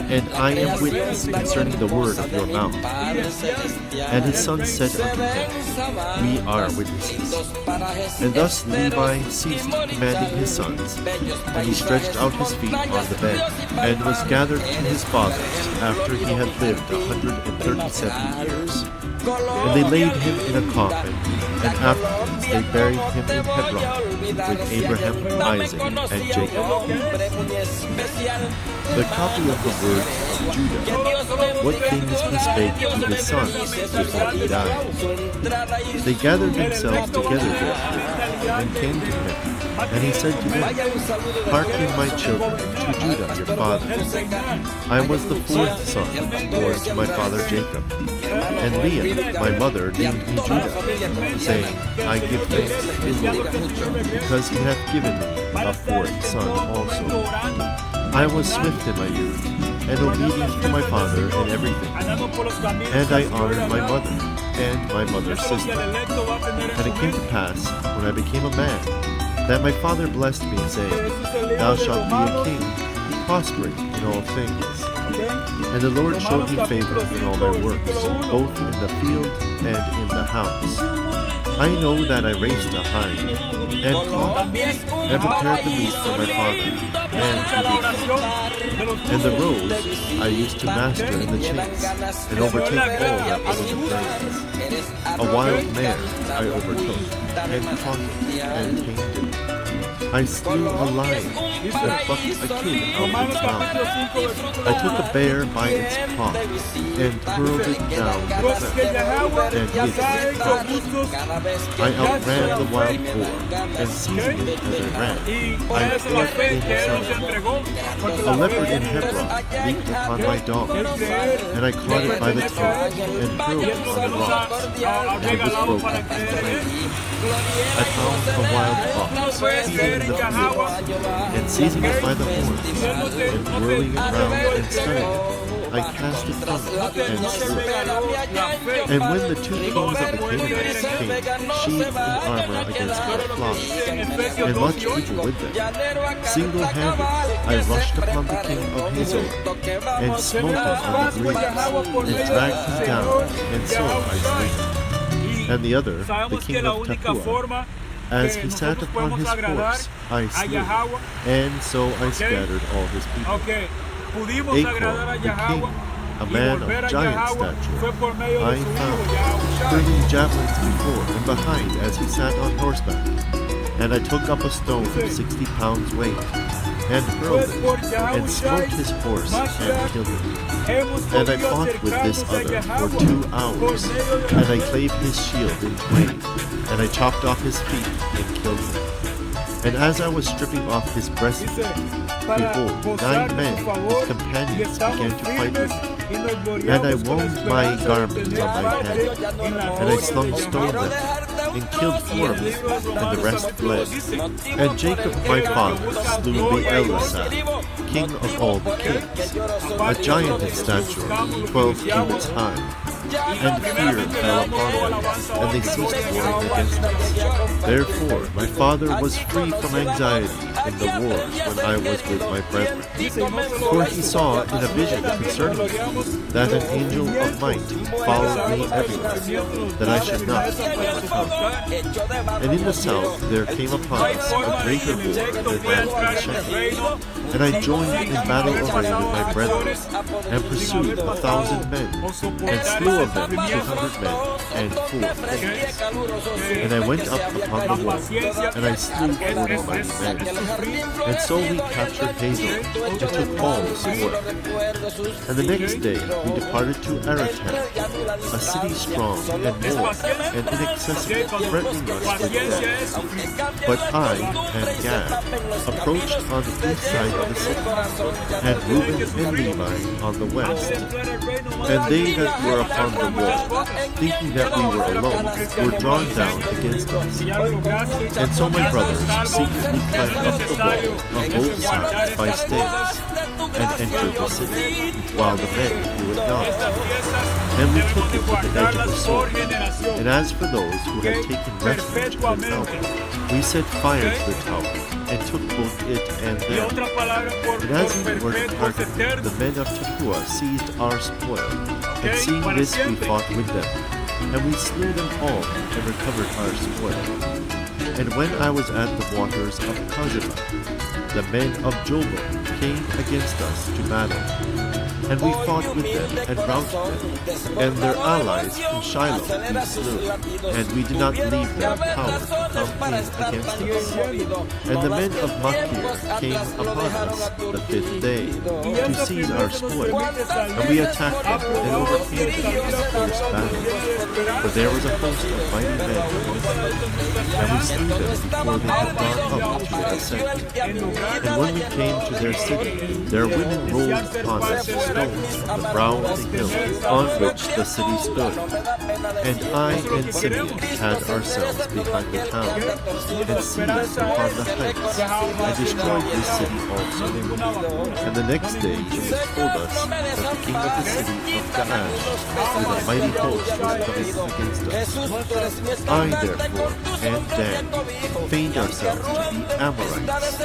and I am witness concerning the word of your mouth. And his sons said unto him, We are witnesses. And thus Levi ceased commanding his sons, and he stretched out his feet on the bed, and was gathered to his fathers after he had lived 137 years. And they laid him in a coffin, and afterwards they buried him in Hebron with Abraham, Isaac, and Jacob. The copy of the words of Judah, what things he spake to his sons before he died. They gathered themselves together therefore, and came to him. And he said to them, Hearken, my children, to Judah your father. I was the fourth son born to my father Jacob. And Leah, my mother, named me Judah, saying, I give thanks to the Lord, because he hath given me a fourth son also. I was swift in my youth, and obedient to my father in everything. And I honored my mother and my mother's sister. And it came to pass, when I became a man, that my father blessed me, saying, Thou shalt be a king, prospering in all things. And the Lord showed me favor in all my works, both in the field and in the house. I know that I raised a hind, and caught it, and prepared the meat for my father, and he did eat. And the roes I used to master in the chase, and overtake all that was in the plains. A wild mare I overtook, and caught it, and tamed it. I slew a lion, and plucked a kid out of its mouth. I took a bear by its paw, and hurled it down the cliff, and hid its crouch. I outran the wild boar, and seizing it as I ran, I fled in asunder. A leopard in Hebron leaped upon my dog, and I caught it by the tail, and hurled it on the rocks, and it was broken in twain. I found a wild fox feeding in the field, and seizing it by the horns, and whirling it round and stunning it, I cast it from it, and slew it. And when the two kings of the Canaanites came, sheathed in armor against my flocks, and much people with them, single-handed I rushed upon the king of Hazor, and smote him on the greaves, and dragged him down, and so I slew him. And the other, the king of Tappuah, as he sat upon his horse, I slew, and so I scattered all his people. Achor, the king, a man of giant stature, I found, hurling javelins before and behind as he sat on horseback. And I took up a stone of 60 pounds weight, and hurled it, and smote his horse, and killed him. And I fought with this other for 2 hours, and I clave his shield in twain, and I chopped off his feet, and killed him. And as I was stripping off his breastplate, behold, 9 men, his companions, began to fight with me. And I wound my garment on my head, and I slung stone at them, and killed 4 of them, and the rest fled. And Jacob my father slew Beelasah, king of all the kings, a giant in stature, 12 cubits high. And fear fell upon them, and they ceased warring against us. Therefore my father was free from anxiety in the wars when I was with my brethren. For he saw in a vision concerning me that an angel of might followed me everywhere, that I should not be overcome. And in the south there came upon us a greater war than that in Shechem. And I joined in battle array with my brethren, and pursued 1,000 men, and slew of them 200 men, and 4 kings. And I went up upon the wall, and I slew 40 mighty men. And so we captured Hazor, and took all the spoil. And the next day we departed to Aratan, a city strong and more, and inaccessible, threatening us with death. But I and Gad approached on the east side of the city, and Reuben and Levi on the west. And they that were upon the wall, thinking that we were alone, were drawn down against us. And so my brothers secretly climbed up the wall on both sides by stairs, and entered the city, while the men knew it not. And we took it with the edge of the sword. And as for those who had taken refuge in the tower, we set fire to the tower, and took both it and them. And as we were departing, the men of Tappuah seized our spoil, and seeing this we fought with them, and we slew them all, and recovered our spoil. And when I was at the waters of Kozeba, the men of Jobel came against us to battle. And we fought with them, and routed them, and their allies from Shiloh we slew, and we did not leave them power to come in against us. And the men of Machir came upon us the 5th day, to seize our spoil, and we attacked them, and overcame them in a fierce battle. For there was a host of mighty men among them, and we slew them before they had gone up to the ascent. And when we came to their city, their women rolled upon us, stones from the brow of the hill on which the city stood. And I and Simeon had ourselves behind the town, and seized upon the heights, and destroyed this city also. And the next day it was told us that the king of the city of Gaash with a mighty host was coming against us. I therefore and Dan feigned ourselves to be Amorites,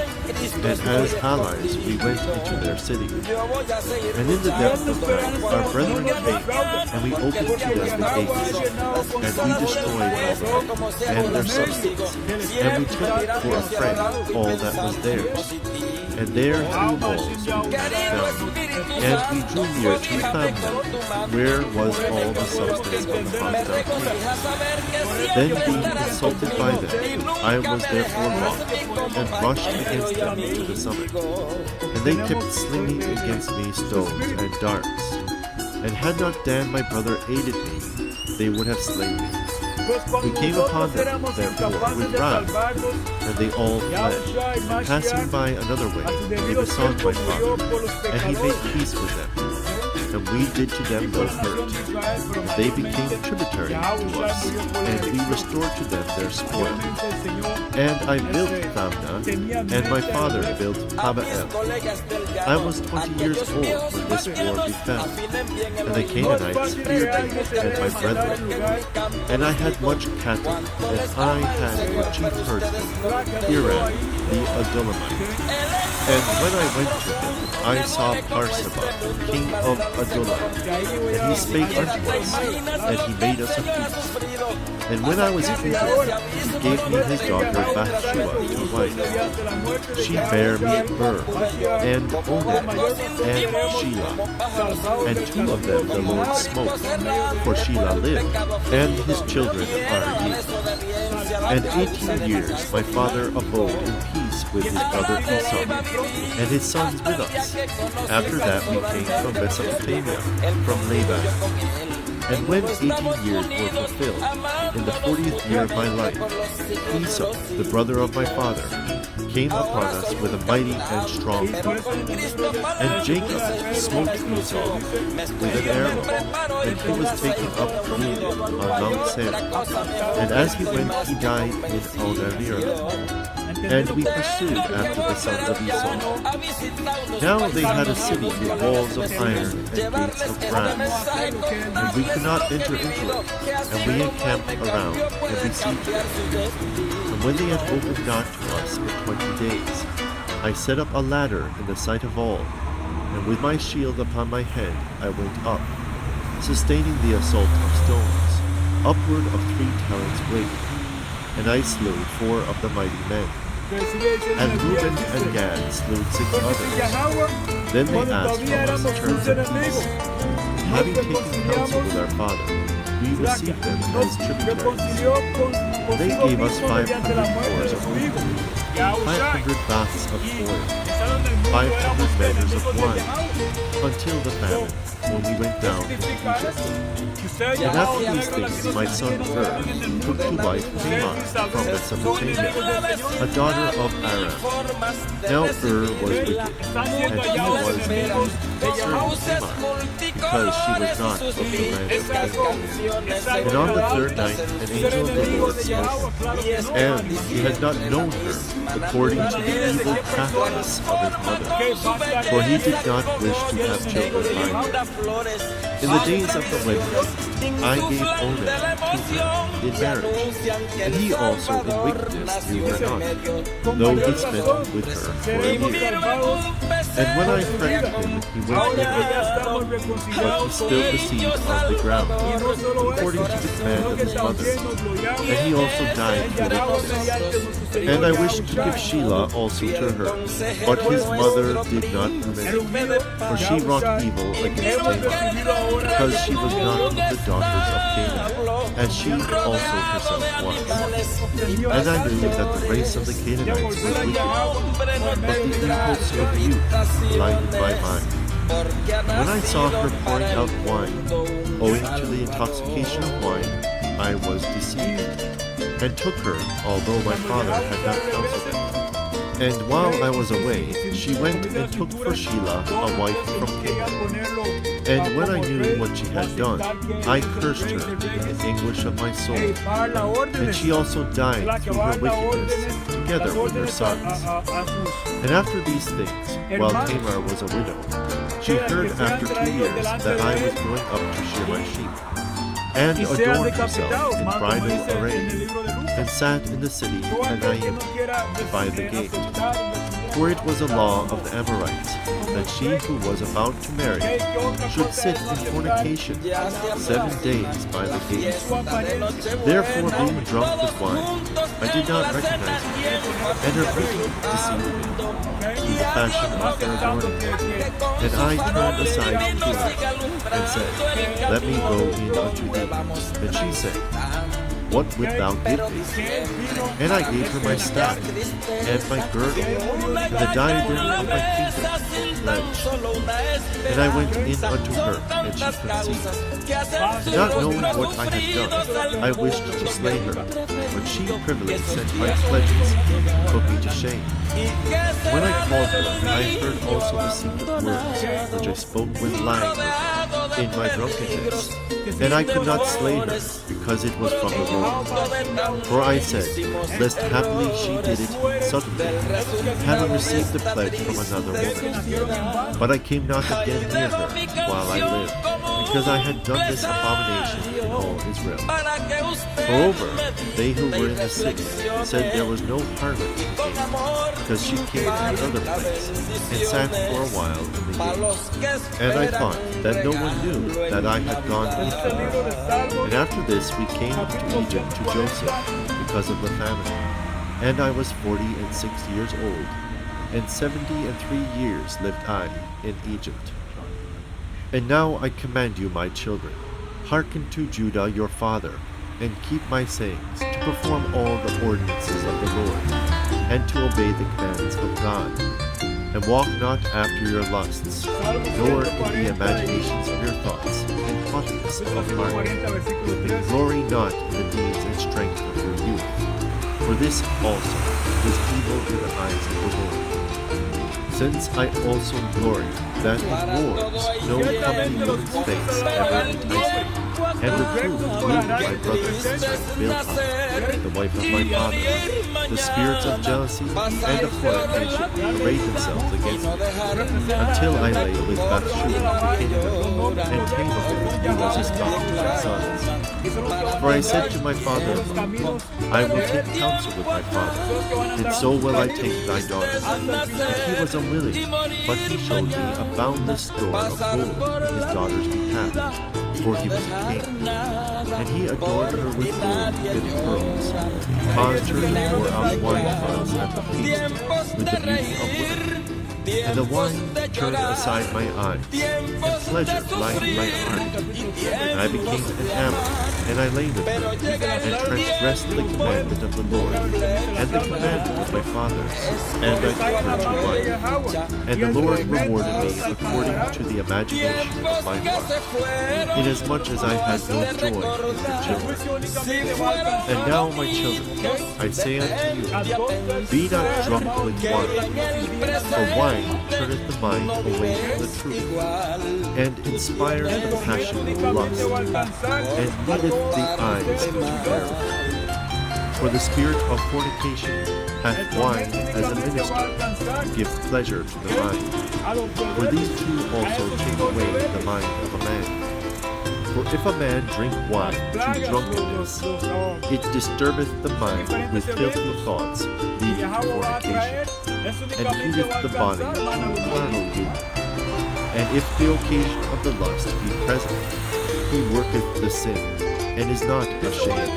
and as allies we went into their city. And in the depth of night our brethren came, and we opened to them the gates, and we destroyed all of them, and their substance, and we took for a prey all that was theirs. And there through walls we found, and we drew near to Thamnah, where was all the substance of the hostile king. Then being insulted by them, I was therefore wroth, and rushed against them to the summit. And they kept slinging against me stones and darts. And had not Dan my brother aided me, they would have slain me. We came upon them, therefore, with wrath, and they all fled. And passing by another way, they besought my father, and he made peace with them. And we did to them no hurt. And they became tributary to us, and we restored to them their spoil. And I built Thamnah, and my father built Habael. I was 20 years old when this war befell, and the Canaanites feared me and my brethren. And I had much cattle, and I had for chief herdsman Hiram the Adullamite. And when I went to him, I saw Barsabah, king of Adullam, and he spake unto us, and he made us a feast. And when I was eating with him, he gave me his daughter Bathsheba to wife. She bare me Ur, and Oned, and Shelah. And two of them the Lord smote, for Shelah lived, and his children are ye. And 18 years my father abode in peace with his brother Esau, and his sons with us. After that we came from Mesopotamia, from Laban. And when 18 years were fulfilled, in the 40th year of my life, Esau, the brother of my father, came upon us with a mighty and strong people. And Jacob smote Esau with an arrow, and he was taken up wounded on Mount Seir. And as he went, he died in Al-Nerira. And we pursued after the sons of Esau. Now they had a city with walls of iron and gates of brass, and we could not enter into it, and we encamped around and besieged them. And when they had opened not to us for 20 days, I set up a ladder in the sight of all, and with my shield upon my head I went up, sustaining the assault of stones, upward of 3 talents weight, and I slew 4 of the mighty men. And Reuben and Gad slew 6 others. Then they asked from us terms of peace. Having taken counsel with our father, we received them as tributaries. They gave us 500 cores of wheat, 500 baths of oil, 500 measures of wine, until the famine, when we went down into Egypt. And after these things my son Ur took to wife Tamar from Mesopotamia, a daughter of Aram. Now Ur was wicked, and he was able to serve Tamar, because she was not of the land of Canaan. And on the 3rd night an angel of the Lord smote her, and he had not known her according to the evil practice of his mother, for he did not wish to have children by her. In the days of the wedding, I gave Oned to her in marriage, and he also in wickedness knew her not, though he spent with her for a year. And when I threatened him, he went in with me, but he spilled the seed on the ground, according to the command of his mother, and he also died for wickedness. And I wished to give Shelah also to her, but his mother did not permit it, for she wrought evil against Tamar, because she was not of the daughters of Canaan, as she also herself was. And I knew that the race of the Canaanites was wicked, but the impulse of youth blinded my mind. When I saw her pouring out wine, owing to the intoxication of wine, I was deceived, and took her, although my father had not counseled it. And while I was away, she went and took for Sheila a wife from Canaan. And when I knew what she had done, I cursed her in the anguish of my soul. And she also died through her wickedness, together with her sons. And after these things, while Tamar was a widow, she heard after 2 years that I was going up to shear my sheep, and adorned herself in bridal array, and sat in the city Enaim by the gate. For it was a law of the Amorites that she who was about to marry should sit in fornication 7 days by the gate. Therefore, being drunk with wine, I did not recognize her, and her beauty deceived me through the fashion of her adorning. And I turned aside to her, and said, Let me go in unto thee. And she said, What wilt thou give me? And I gave her my staff, and my girdle, and the diadem of my kingdom, pledge. And I went in unto her, and she conceived. And not knowing what I had done, I wished to slay her, but she privily sent my pledges, and put me to shame. When I called her, I heard also the secret words, which I spoke with lying in my drunkenness. And I could not slay her, because it was from the Lord. For I said, lest haply she did it subtly, having received the pledge from another woman. But I came not again near her while I lived, because I had done this abomination in all Israel. Moreover, they who were in the city said there was no harlot in the gate, because she came to another place, and sat for a while in the gate. And I thought that no one knew that I had gone into her. And after this we came to Egypt to Joseph, because of the famine. And I was 46 years old, and 73 years lived I in Egypt. And now I command you, my children, hearken to Judah your father, and keep my sayings, to perform all the ordinances of the Lord, and to obey the commands of God. And walk not after your lusts, nor in the imaginations of your thoughts, in haughtiness of heart. And glory not in the deeds and strength of your youth, for this also is evil in the eyes of the Lord. Since I also glory that in wars no comely woman's face ever enticed me, and reproved my brother and sister Bilhah, the wife of my father. The spirits of jealousy and of fornication arrayed themselves against me, until I lay with Bathsheba the kingdom, and Tamar, who was his daughter's sons. For I said to my father-in-law, I will take counsel with my father, and so will I take thy daughter. And he was unwilling, but he showed me a boundless store of gold in his daughter's behalf, for he was a king. And he adorned her with gold-fitted pearls, caused her to pour out wine for us at the feast, with the beauty of women. And the wine turned aside my eyes, and pleasure lightened my heart. And I became enamored, and I lay with her, and transgressed the commandment of the Lord, and the commandment of my fathers, and I took her to wife. And the Lord rewarded me according to the imagination of my heart, inasmuch as I had no joy in the children. And now, my children, I say unto you, be not drunk with wine, for wine turneth the mind away from the truth, and inspires the passion of lust, and leadeth the eyes to error. For the spirit of fornication hath wine as a minister, to give pleasure to the mind. For these two also take away the mind of a man. For if a man drink wine to drunkenness, it disturbeth the mind with filthy thoughts, leading to fornication, and leadeth the body to carnal union. And if the occasion of the lust be present, he worketh the sin, and is not ashamed.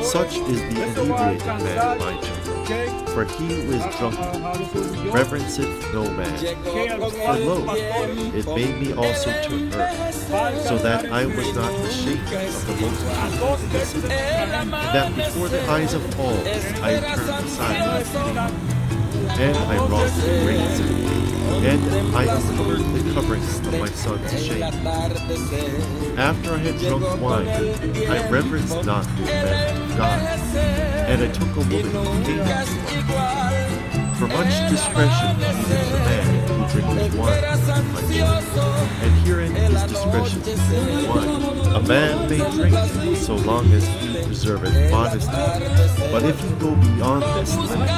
Such is the inebriated man, my children, for he who is drunken reverenceth no man. For lo, it made me also to err, so that I was not ashamed of the multitude in the city, and that before the eyes of all I turned aside. And I wrought a great sin, and I uncovered the covering of my son's shame. After I had drunk wine, I reverenced not the commandment of God, and I took a woman who came to me. For much discretion needeth the man who drinketh wine, my children, and herein is discretion in drinking wine. A man may drink so long as he preserveth modesty, but if he go beyond this limit,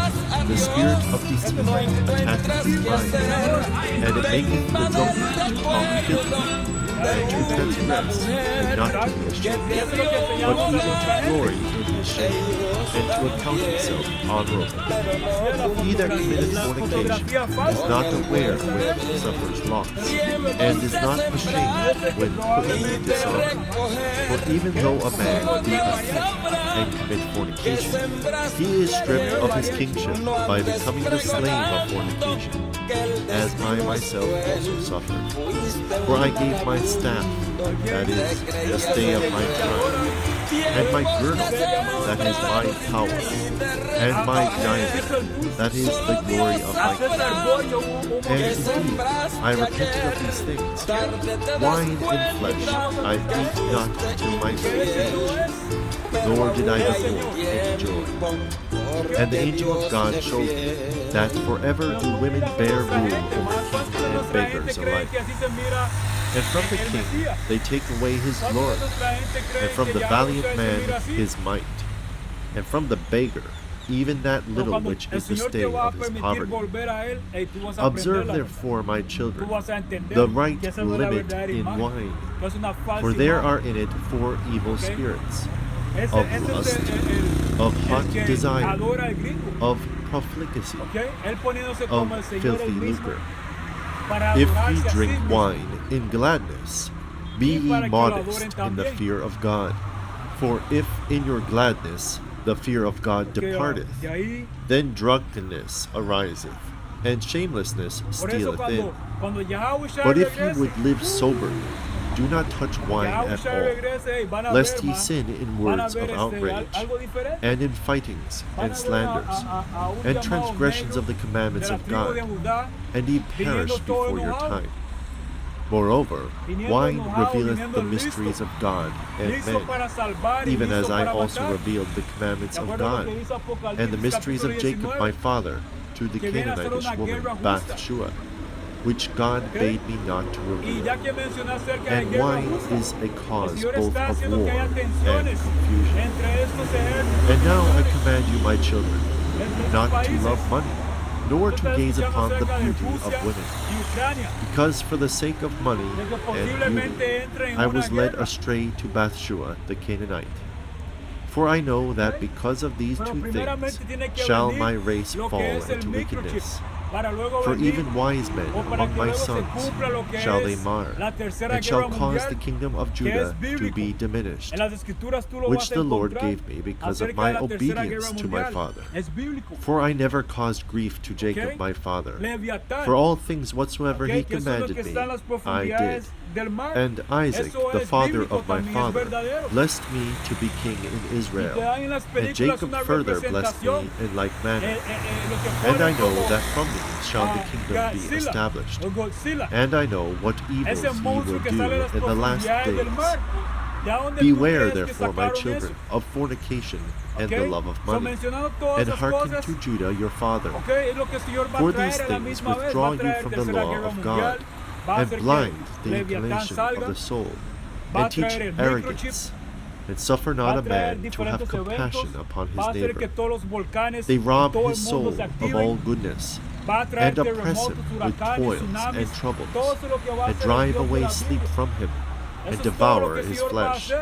the spirit of deceit attacketh his mind, and it maketh the drunkard to talk filthy, and to transgress, and not to be ashamed, but even to glory in his shame, and to account himself honorable. He that committeth fornication is not aware when he suffers loss, and is not ashamed when put in dishonor. For even though a man be a king and commit fornication, he is stripped of his kingship by becoming the slave of fornication, as I myself also suffered. For I gave my staff, that is, the stay of my time, and my girdle, that is my power, and my diadem, that is the glory of my kingdom. And indeed, I repented of these things. Wine and flesh I ate not till my old age, nor did I behold any joy. And the angel of God showed me that forever do women bear rule over kings and beggars alike. And from the king they take away his glory, and from the valiant man his might, and from the beggar even that little which is the stay of his poverty. Observe therefore, my children, the right limit in wine, for there are in it 4 evil spirits, of lust, of hot desire, of profligacy, of filthy lucre. If ye drink wine in gladness, be ye modest in the fear of God. For if in your gladness the fear of God departeth, then drunkenness ariseth, and shamelessness stealeth in. But if ye would live soberly, do not touch wine at all, lest ye sin in words of outrage, and in fightings, and slanders, and transgressions of the commandments of God, and ye perish before your time. Moreover, wine revealeth the mysteries of God and men, even as I also revealed the commandments of God, and the mysteries of Jacob my father to the Canaanitish woman Bathshua, which God bade me not to reveal. And wine is a cause both of war and confusion. And now I command you, my children, not to love money, nor to gaze upon the beauty of women, because for the sake of money and beauty I was led astray to Bathshua the Canaanite. For I know that because of these 2 things shall my race fall into wickedness. For even wise men among my sons shall they mar, and shall cause the kingdom of Judah to be diminished, which the Lord gave me because of my obedience to my father. For I never caused grief to Jacob my father, for all things whatsoever he commanded me, I did. And Isaac, the father of my father, blessed me to be king in Israel, and Jacob further blessed me in like manner. And I know that from me shall the kingdom be established, and I know what evils ye will do in the last days. Beware therefore, my children, of fornication and the love of money, and hearken to Judah your father. For these things withdraw you from the law of God, and blind the inclination of the soul, and teach arrogance, and suffer not a man to have compassion upon his neighbor. They rob his soul of all goodness, and oppress him with toils and troubles, and drive away sleep from him, and devour his flesh.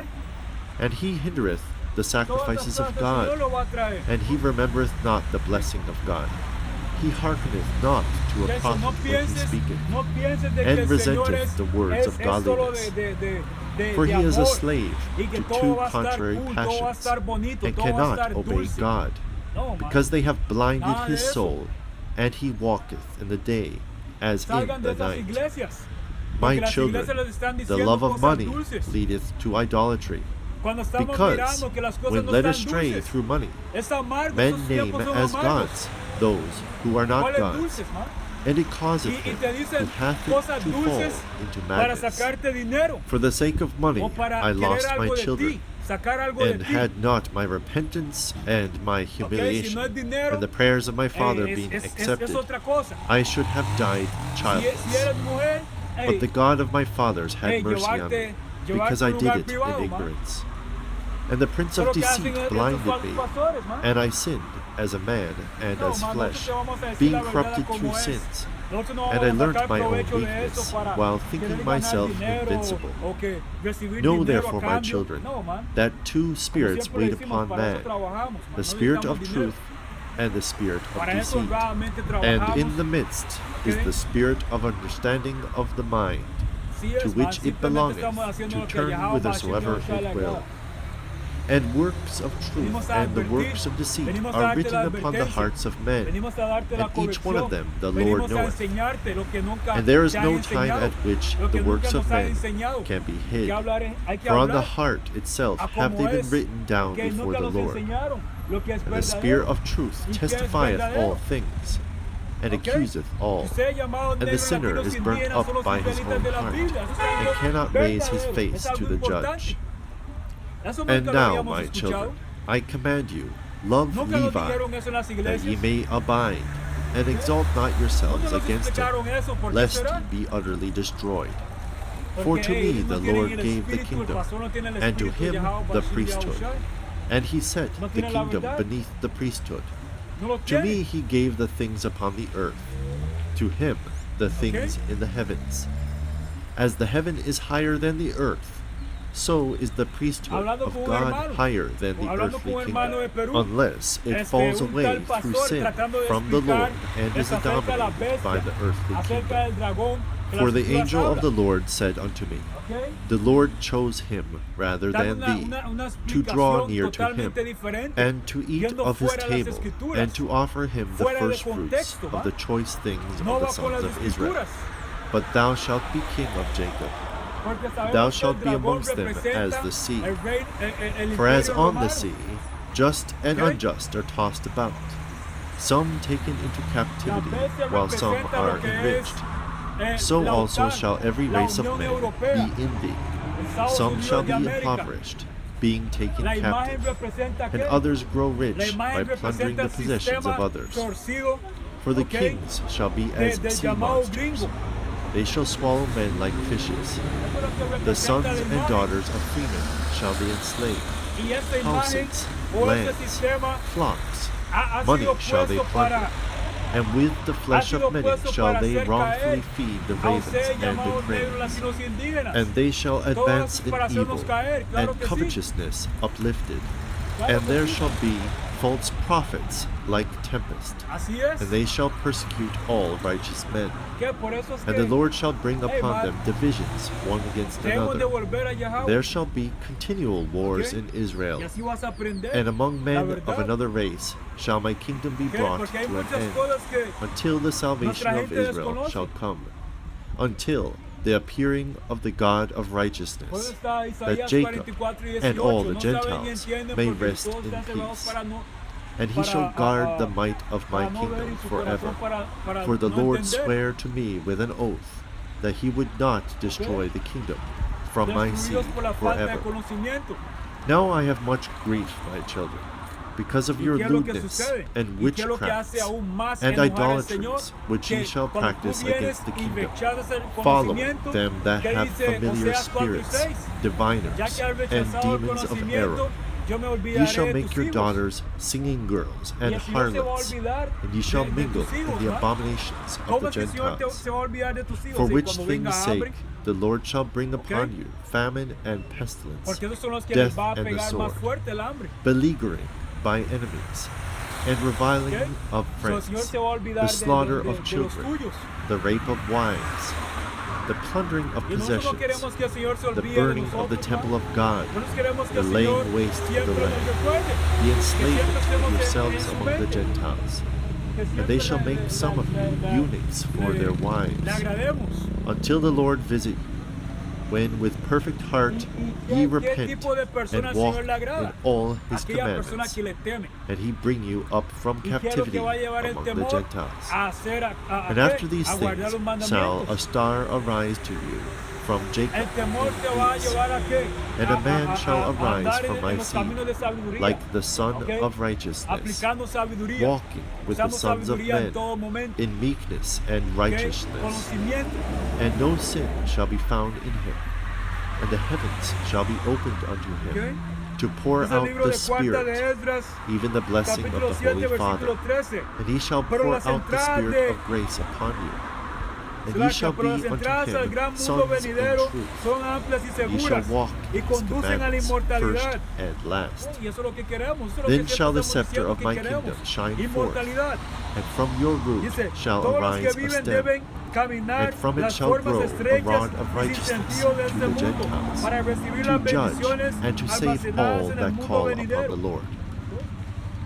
And he hindereth the sacrifices of God, and he remembereth not the blessing of God. He hearkeneth not to a prophet when he speaketh, and resenteth the words of godliness. For he is a slave to 2 contrary passions, and cannot obey God, because they have blinded his soul, and he walketh in the day as in the night. My children, the love of money leadeth to idolatry, because, when led astray through money, men name as gods those who are not gods, and it causeth him who hath it to fall into madness. For the sake of money I lost my children, sacar algo de and ti, had not my repentance and my ok, si humiliation no es dinero, and the prayers of my father been es accepted, otra cosa. I should have died Si childless. eres mujer, But the God of my fathers had mercy on me, because I did it privado, in ma. ignorance. And the prince Pero of ¿qué hacen deceit estos blinded falsos me, pastores, ma? and I sinned as a man and No, as ma, flesh, nosotros te vamos a decir being la verdad corrupted como through es. sins. Nosotros no And I vamos a learned sacar my own provecho de eso weakness, para while querer thinking ganar myself dinero invincible. o que recibir Know dinero a therefore, my cambio. children, No, man. that two Como spirits siempre wait decimos, upon para eso man, trabajamos, man. the No spirit necesitamos of dinero. truth and the spirit of Para eso deceit. honradamente And trabajamos. in the midst is Okay. the spirit of understanding of the mind, Sí es, to man, which it simplemente belongeth, estamos haciendo to lo que turn Yahweh whithersoever Mashiach it le will. agrada. And works of truth Venimos a and the advertir, works of deceit venimos a are darte written la upon the advertencia, hearts of men, venimos a darte la and each one of corrección, them the venimos Lord a knoweth. enseñarte lo que nunca And there is te han no time enseñado, at which lo que the nunca works nos of han men enseñado. can be Hay hid. que hablar, hay que For on the hablar heart itself a have they como been es, written down que before nunca the nos Lord. enseñaron lo que es And the spirit verdadero. of truth ¿Y qué es testifieth verdadero? all things, and Ok. accuseth all. Usted llamado And the negro, sinner latinos, is burnt indígenas, up son los by his israelitas own de la heart, Biblia. Eso es and algo cannot raise his verdadero, face es algo to the importante. judge. Eso And nunca lo now, habíamos my escuchado. children, I command you, love Nunca nos Levi, dijeron eso en las that ye iglesias. may abide, and exalt not ¿Dónde yourselves nos against him, explicaron eso? ¿Por qué lest será? ye be utterly destroyed. For Porque to me ellos the no tienen Lord el gave the espíritu, el kingdom, pastor no tiene el and to espíritu de him Yahweh the Mashiach priesthood. Yahushua. And he set No the tiene la kingdom verdad. beneath the priesthood. No lo To tiene. me he gave the things upon the earth, to him the things in the heavens. As the heaven is higher than the earth, so is the priesthood Hablando of con un God hermano, higher than the hablando earthly con un hermano de kingdom, Perú, unless it falls un away tal through pastor sin tratando de from the explicar Lord and is acerca de la dominated by the bestia, earthly acerca kingdom. del dragón que For las the escrituras angel of hablan. the Lord said unto me, ¿Ok? The Lord chose him rather Dando than thee, una to draw explicación near to him, totalmente diferente, and to eat yendo of his fuera de las table, escrituras, and to offer him the fuera de first fruits contexto, ¿va? of the choice things no of the va con las sons of Israel. escrituras. But thou shalt be king of Jacob. Porque sabemos Thou que shalt el be dragón amongst them representa as the sea. el rey, el For as imperio on the romano. sea, just and Okay. unjust are tossed about, some taken into La captivity, bestia while some representa are lo que es, enriched. So la also OTAN, shall every la race of Unión men Europea, be in thee. Estados Some Unidos shall de be América. impoverished, being taken La imagen captive, representa and qué? others grow La rich by imagen plundering representa the el possessions of sistema others. torcido, For the okay, kings shall be as del sea llamado monsters. gringo. They shall swallow men like fishes. Eso es lo que The representa sons la and imagen. daughters of freemen shall be enslaved. Y esta imagen Houses, o este lands, sistema flocks, ha money sido shall they puesto plunder. para And with the flesh sido of many puesto shall para they hacer wrongfully caer feed the a ravens ustedes and the llamados negros, cranes. latinos y indígenas. And they shall Todo advance eso in para hacernos evil, caer, claro and que sí. covetousness uplifted. Claro And que there sí. shall be false prophets like tempest. Así es. And they shall persecute all righteous men. Que por eso es And que the Lord shall bring Hey, upon man. them divisions one against debemos de another. volver a Yahweh. There shall be continual wars Okay. in Israel. Y así vas a aprender. And among la men of verdad. another race shall my kingdom be ¿Qué? brought Porque hay to an muchas end, cosas que until the salvation nuestra of gente Israel desconoce. shall come, until the appearing of the God of por eso righteousness, está that Isaías Jacob 44 y 18. and all the No saben ni Gentiles entienden may porque rest todos in están cerrados peace. para no, and he para, shall guard the might of my para no ver kingdom en su forever. corazón para For the no Lord entender. sware to me with an oath that he would not destroy the kingdom from my seed Destruidos por la falta de forever. conocimiento. Now I have much grief, my children, because of ¿Y your qué es lo que lewdness sucede? and ¿Y qué es lo que witchcrafts hace aún más and enojar al Señor? idolatries which Que ye shall cuando tú practice vienes against the y kingdom. rechazas el Follow conocimiento, them that que have dice familiar Oseas 4 y spirits, 6, ya diviners, que has and rechazado el demons of conocimiento, error. yo me Ye olvidaré shall de make tus your hijos. daughters singing girls Y and el Señor se va a harlots, olvidar and ye shall de mingle tus hijos, in the ¿va? abominations of ¿Cómo the es que el Señor Gentiles. se va a olvidar de tus hijos? For Y which cuando things' venga sake hambre, the Lord shall bring upon Okay. you famine and pestilence, porque esos son los que death les va a and the pegar más sword, fuerte el hambre. beleaguering by enemies, and reviling Okay. of So, el Señor friends, se va a olvidar the slaughter de of los children, tuyos. the rape of wives, the plundering of Y nosotros no possessions, queremos que el Señor se the olvide de burning of the nosotros, temple ¿no? of God, Nosotros queremos que the el laying Señor waste of the siempre nos land, recuerde, the enslavement of estemos yourselves en su among the mente. Gentiles. que And they siempre shall make some of you eunuchs for their wives, le agrademos. until the Lord visit you, when with perfect heart ye ¿Qué repent tipo de persona and el walk Señor le in agrada? all his Aquella persona commandments, que le teme. and he bring you up from ¿Y qué es lo captivity que va a llevar el among the temor? Gentiles. A hacer And after these a guardar things los shall a mandamientos. star arise to you from Jacob El temor in te va a peace, llevar a qué? and a man shall A arise andar from en my los seed, caminos de sabiduría. like the Son ¿Ok? of righteousness, Aplicando sabiduría. walking with the Usando sons of sabiduría en men todo momento. in meekness and ¿Ok? righteousness. Conocimiento. And no sin shall be found in him, and the heavens shall be opened unto him, to pour Es el out libro the de Cuarta de Spirit, Esdras, even the blessing of capítulo the 7, Holy Father. versículo 13. And he shall Pero pour las out the entradas Spirit de- of grace upon you, and ye shall Pero be las unto entradas al him gran mundo sons in venidero truth. son amplias y Ye shall seguras walk y in his conducen a la commandments inmortalidad. first and last. Y eso es lo que queremos. Eso es lo Then que shall the siempre estamos scepter diciendo of que my queremos. kingdom shine forth, Inmortalidad. and from your root Dice, shall todos los que arise a viven stem, deben caminar and from it las shall formas grow a estrechas rod of y sin righteousness sentido de to este the mundo Gentiles, para recibir to las judge bendiciones and to save almacenadas all en el that mundo call upon venidero. the Lord.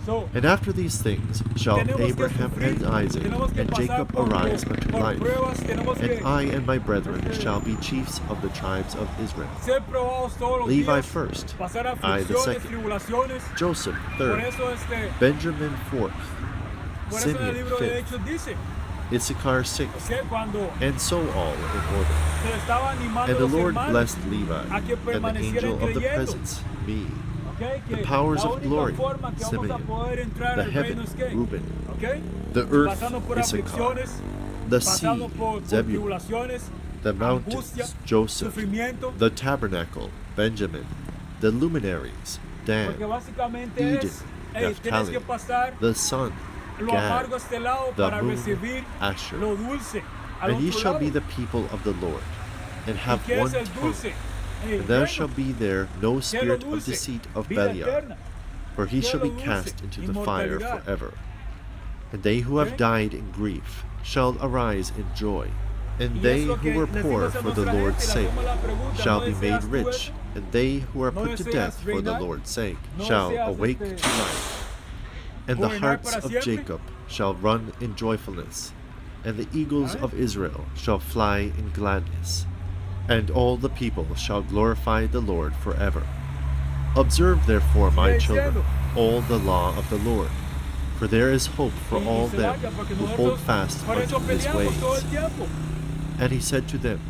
So, And after these things shall tenemos que Abraham sufrir, and Isaac tenemos que and pasar Jacob por arise unto life, pruebas, tenemos que and I and my brethren shall be chiefs of the tribes of Israel. ser probados todos los Levi días, first, pasar I the aflicciones, second, tribulaciones. Joseph Por third, eso, Benjamin fourth, por eso en el Simeon libro de fifth, Hechos dice Issachar sixth, que cuando and so all in order. se le estaba animando And the los Lord hermanos, blessed Levi, a que and the permanecieran angel of the creyendo. presence, me. ¿ok? Que The powers la of única glory, forma que vamos a Simeon. poder entrar The al heaven, reino es que, Reuben. ¿ok? The earth, Pasando por Issachar. aflicciones, The sea, pasando por Zebulun. tribulaciones, The angustia, mountains, Joseph. sufrimiento, The tabernacle, Benjamin. The luminaries, Dan. porque básicamente Eden, es, hey, tienes que Naphtali. pasar The sun, lo Gad. amargo a este lado The para moon, recibir Asher. lo dulce al And ye otro shall lado. be the people of the Lord, and ¿Y have qué one es el tongue. dulce? Hey, And there bueno, shall be there no ¿qué es lo spirit of dulce? deceit of Vida Belial, eterna. for he ¿Qué es shall lo be dulce? cast into the fire Inmortalidad. forever. And they who have ¿Ok? died in grief shall arise in joy, and Y they es lo who que were le poor decimos a for the nuestra Lord's gente, le sake hacemos la pregunta, shall ¿no be made deseas tú rich, eso? and they who are ¿No put to deseas death for the reinar? Lord's sake ¿No shall deseas, awake to life. And the gobernar hearts para of siempre? Jacob shall run in joyfulness, and the eagles Amen. of Israel shall fly in gladness, and all the people shall glorify the Lord forever. Observe therefore, my Sigue children, diciendo. all the law of the Lord, for there is hope for Y all se them larga, porque who nosotros hold fast por eso unto his peleamos todo el ways. tiempo, And he said to them,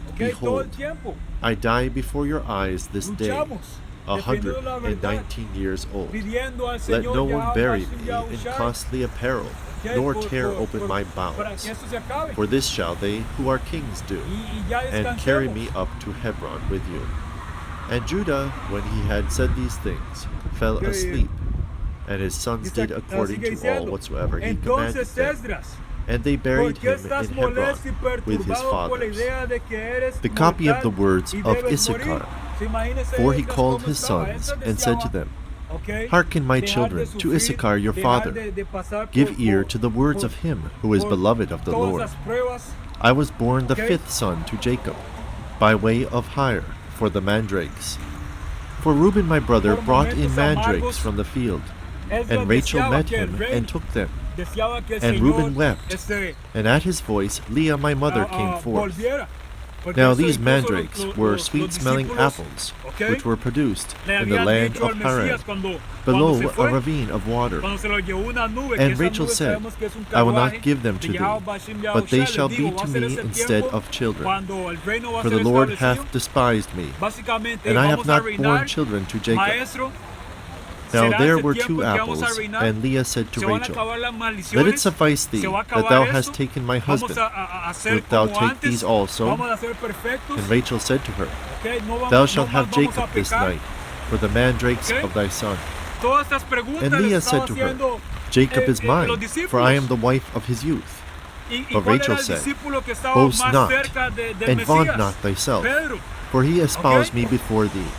¿ok? Todo el Behold, tiempo I die before your eyes this day, luchamos, defendiendo la verdad, 119 years old. pidiendo al Let Señor no one Yahweh bury Hashem me in Yahushai, costly apparel, ¿ok? nor Por- tear por- open por- my para bowels. que esto se acabe. For this shall they who are kings do, Y ya and carry descansemos. me up to Hebron with you. And Judah, when he had said these things, fell Okay. asleep, and his sons Dice- did according sigue to all diciendo, whatsoever he commanded Entonces them. Esdras, And they buried ¿por qué him estás in Hebron molesto y with his perturbado por la fathers. idea de que eres The copy of the mortal words y of debes Issachar, morir? Se imagina ese For he Esdras called cómo his estaba. sons Esdras and said to deseaba, them, ¿ok? Hearken, my dejar de children, to sufrir, Issachar your dejar father. de pasar Give por- ear por- to the words por- of him who is por beloved of the todas Lord. las pruebas. I was born the Okay. fifth son to Jacob, by way of hire, for the mandrakes. For Reuben my brother Por brought in momentos mandrakes amargos, from the field, Esdras and Rachel deseaba met que el him rey and took them. deseaba que el And Señor, Reuben wept, este, and at his voice Leah my mother came forth. volviera. Porque Now eso these incluso mandrakes were los sweet-smelling discípulos, apples, okay, which were produced le in the habían land dicho al of Haran, Mesías cuando below se a fue, ravine of water. cuando se lo llevó una nube, que And esa Rachel nube said, sabemos que es un I will not carruaje give them de to thee, Yahweh Hashem but they Yahushai, shall les be digo, va to a ser me ese instead tiempo of children. cuando el reino va a For ser the Lord establecido. hath despised me, Básicamente, and I have vamos a not borne reinar, children to Jacob. maestro. Now Será there ese were tiempo two en que vamos a apples, reinar, and Leah said to se van a Rachel, acabar las maldiciones, Let it suffice thee se va a that acabar thou esto, hast taken my vamos husband. a hacer Wilt thou como take antes, these also? vamos a ser perfectos, And Rachel said to her, okay, no vamos, Thou no shalt más have vamos a Jacob this pecar. night, for the mandrakes Okay. of thy son. Todas estas preguntas And Leah les estaba said to her, haciendo, Jacob is los mine, discípulos. for I am the wife of his youth. Y But cuál Rachel era el said, discípulo que estaba Boast más not, cerca del and vaunt Mesías? not thyself, Pedro. for he espoused Okay. me before thee,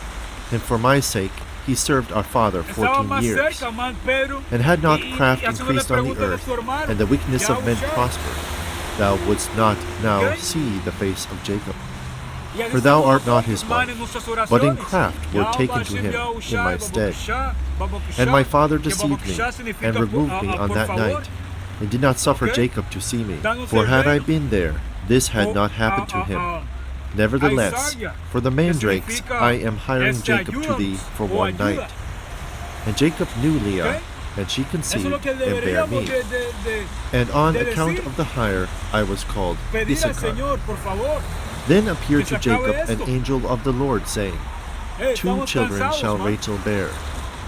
and for my sake he served our father Estaba 14 más years. cerca, más Pedro. And had not craft haciéndole increased on the preguntas a earth, su hermano, and the wickedness of men Yahushua. prospered, thou wouldst not now Okay. see the face of Jacob. Y así For thou somos art not nosotros, his man, wife, en nuestras but in oraciones. craft were Yahweh taken to Hashem him Yahushai, in my stead. Babakshah, And my father que deceived me, Babakshah significa and removed me on por that favor. night, and did not suffer Okay. Jacob to see me. Danos For el had I reino. been there, this had O, not happened to him. Nevertheless, Aizaya, for the mandrakes significa I am hiring Jacob to thee ayúdanos for o one ayuda. night. And Jacob knew Leah, Okay. and she Eso es conceived lo que and bare deberíamos me. de And on de account decir. of the hire I was called pedir al Issachar. Señor, por favor. Then appeared que to se acabe Jacob an esto. angel of the Lord, saying, Hey, 2 estamos children cansados, shall man. Rachel bear,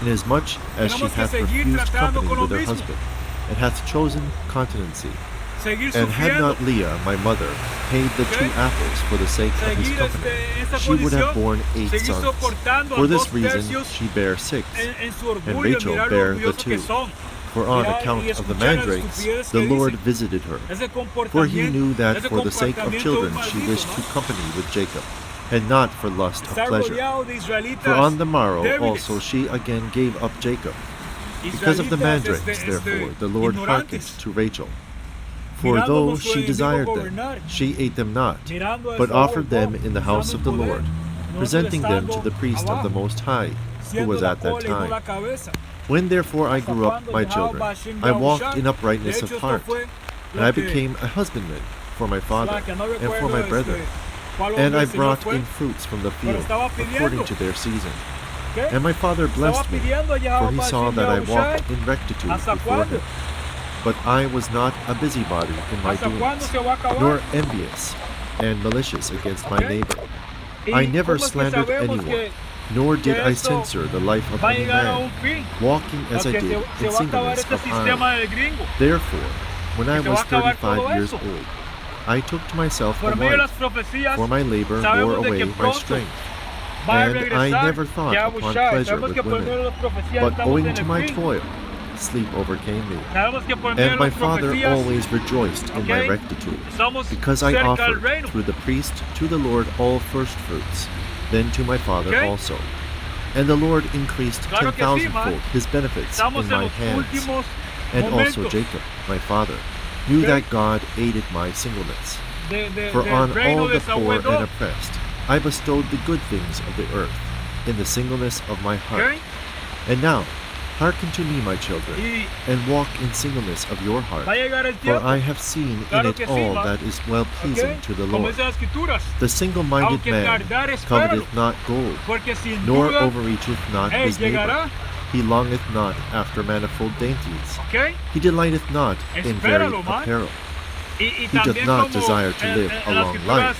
inasmuch as she Tenemos que hath seguir refused tratando company con lo with her mismo. husband, and hath chosen continency. Seguir And had sufriendo. not Leah, my mother, paid the Okay. 2 apples for the sake of his Seguir company, esta she would have condición, borne 8 seguir sons. soportando For a this 2 reason tercios she bare 6. en su orgullo, Rachel mirar bare lo the orgullosos que 2. son. For on Mirar account y of the escuchar las mandrakes estupideces the que Lord dicen. visited her. Ese For he comportamiento, knew that ese for the sake of comportamiento children maldito, she wished to ¿no? company with Jacob, and not for lust of Estar pleasure. rodeado de israelitas For on the morrow débiles, also she again gave up Jacob. Because of the israelitas, mandrakes, therefore, the Lord hearkened ignorantes, to Rachel. For mirando though nuestro she enemigo desired them, gobernar, she ate them not, mirando a but Esaú, offered them ¿no? in the house of the Usando el Lord, poder, presenting them to estando the priest of the abajo, Most High, who siendo was la at that cola y no time. la cabeza. When therefore I Hasta grew up, cuando my Jehová children, Hashem I walked Yahushua, in uprightness de of hecho, esto heart, fue and lo I que- became a husbandman for my father la que no and for recuerdo, my brethren. cuál And hombre I el Señor brought fue, in fruits from the pero field estaba according pidiendo, to their season. ¿ok? And my father Estaba blessed me, pidiendo a for Jehová he saw Hashem that I Yahushua, walked in rectitude ¿hasta before cuándo? him. But I was not a busybody in my ¿Hasta cuándo doings, se va a acabar? nor envious and malicious against my Okay. neighbor. ¿Y I never cómo es que slandered sabemos anyone, que nor did I esto censure the life of va a any llegar a un man, fin? walking as I Que did se in va a acabar singleness este of sistema eye. del gringo. Therefore, when I se va was a acabar todo 35 years eso. old, I took to myself a Por medio de las wife, profecías, for my labor sabemos bore de away que my pronto strength. va a And I regresar never thought upon Yahushua. pleasure Sabemos with que por medio de women, las profecías but estamos owing en to el my fin. toil, sleep overcame me. Sabemos que por medio And de my las father profecías always rejoiced in my Okay. rectitude, estamos because I cerca al offered reino. through the priest to the Lord all firstfruits, then to my father Okay. also. And the Lord increased Claro que sí, man. 10,000-fold his benefits Estamos in en my los hands. últimos And also momentos Jacob, my father, knew Okay. that God aided my singleness. For del on reino all de the poor and Saúl. oppressed I bestowed the good things of the earth, in the singleness of my heart. Okay. And now, hearken to me, my children, Y and walk in singleness of your heart. va a llegar el For tiempo, I have seen in Claro it que sí, all man. that is well pleasing okay, to the como Lord. dice las escrituras, The single-minded aunque man tardar, espéralo, coveteth not gold, porque sin nor duda, overreacheth not his neighbor. llegará, He longeth not after manifold dainties. ¿ok? He delighteth not in varied Espéralo, man. apparel. Y He doth también not como desire to live a en las long escrituras, life,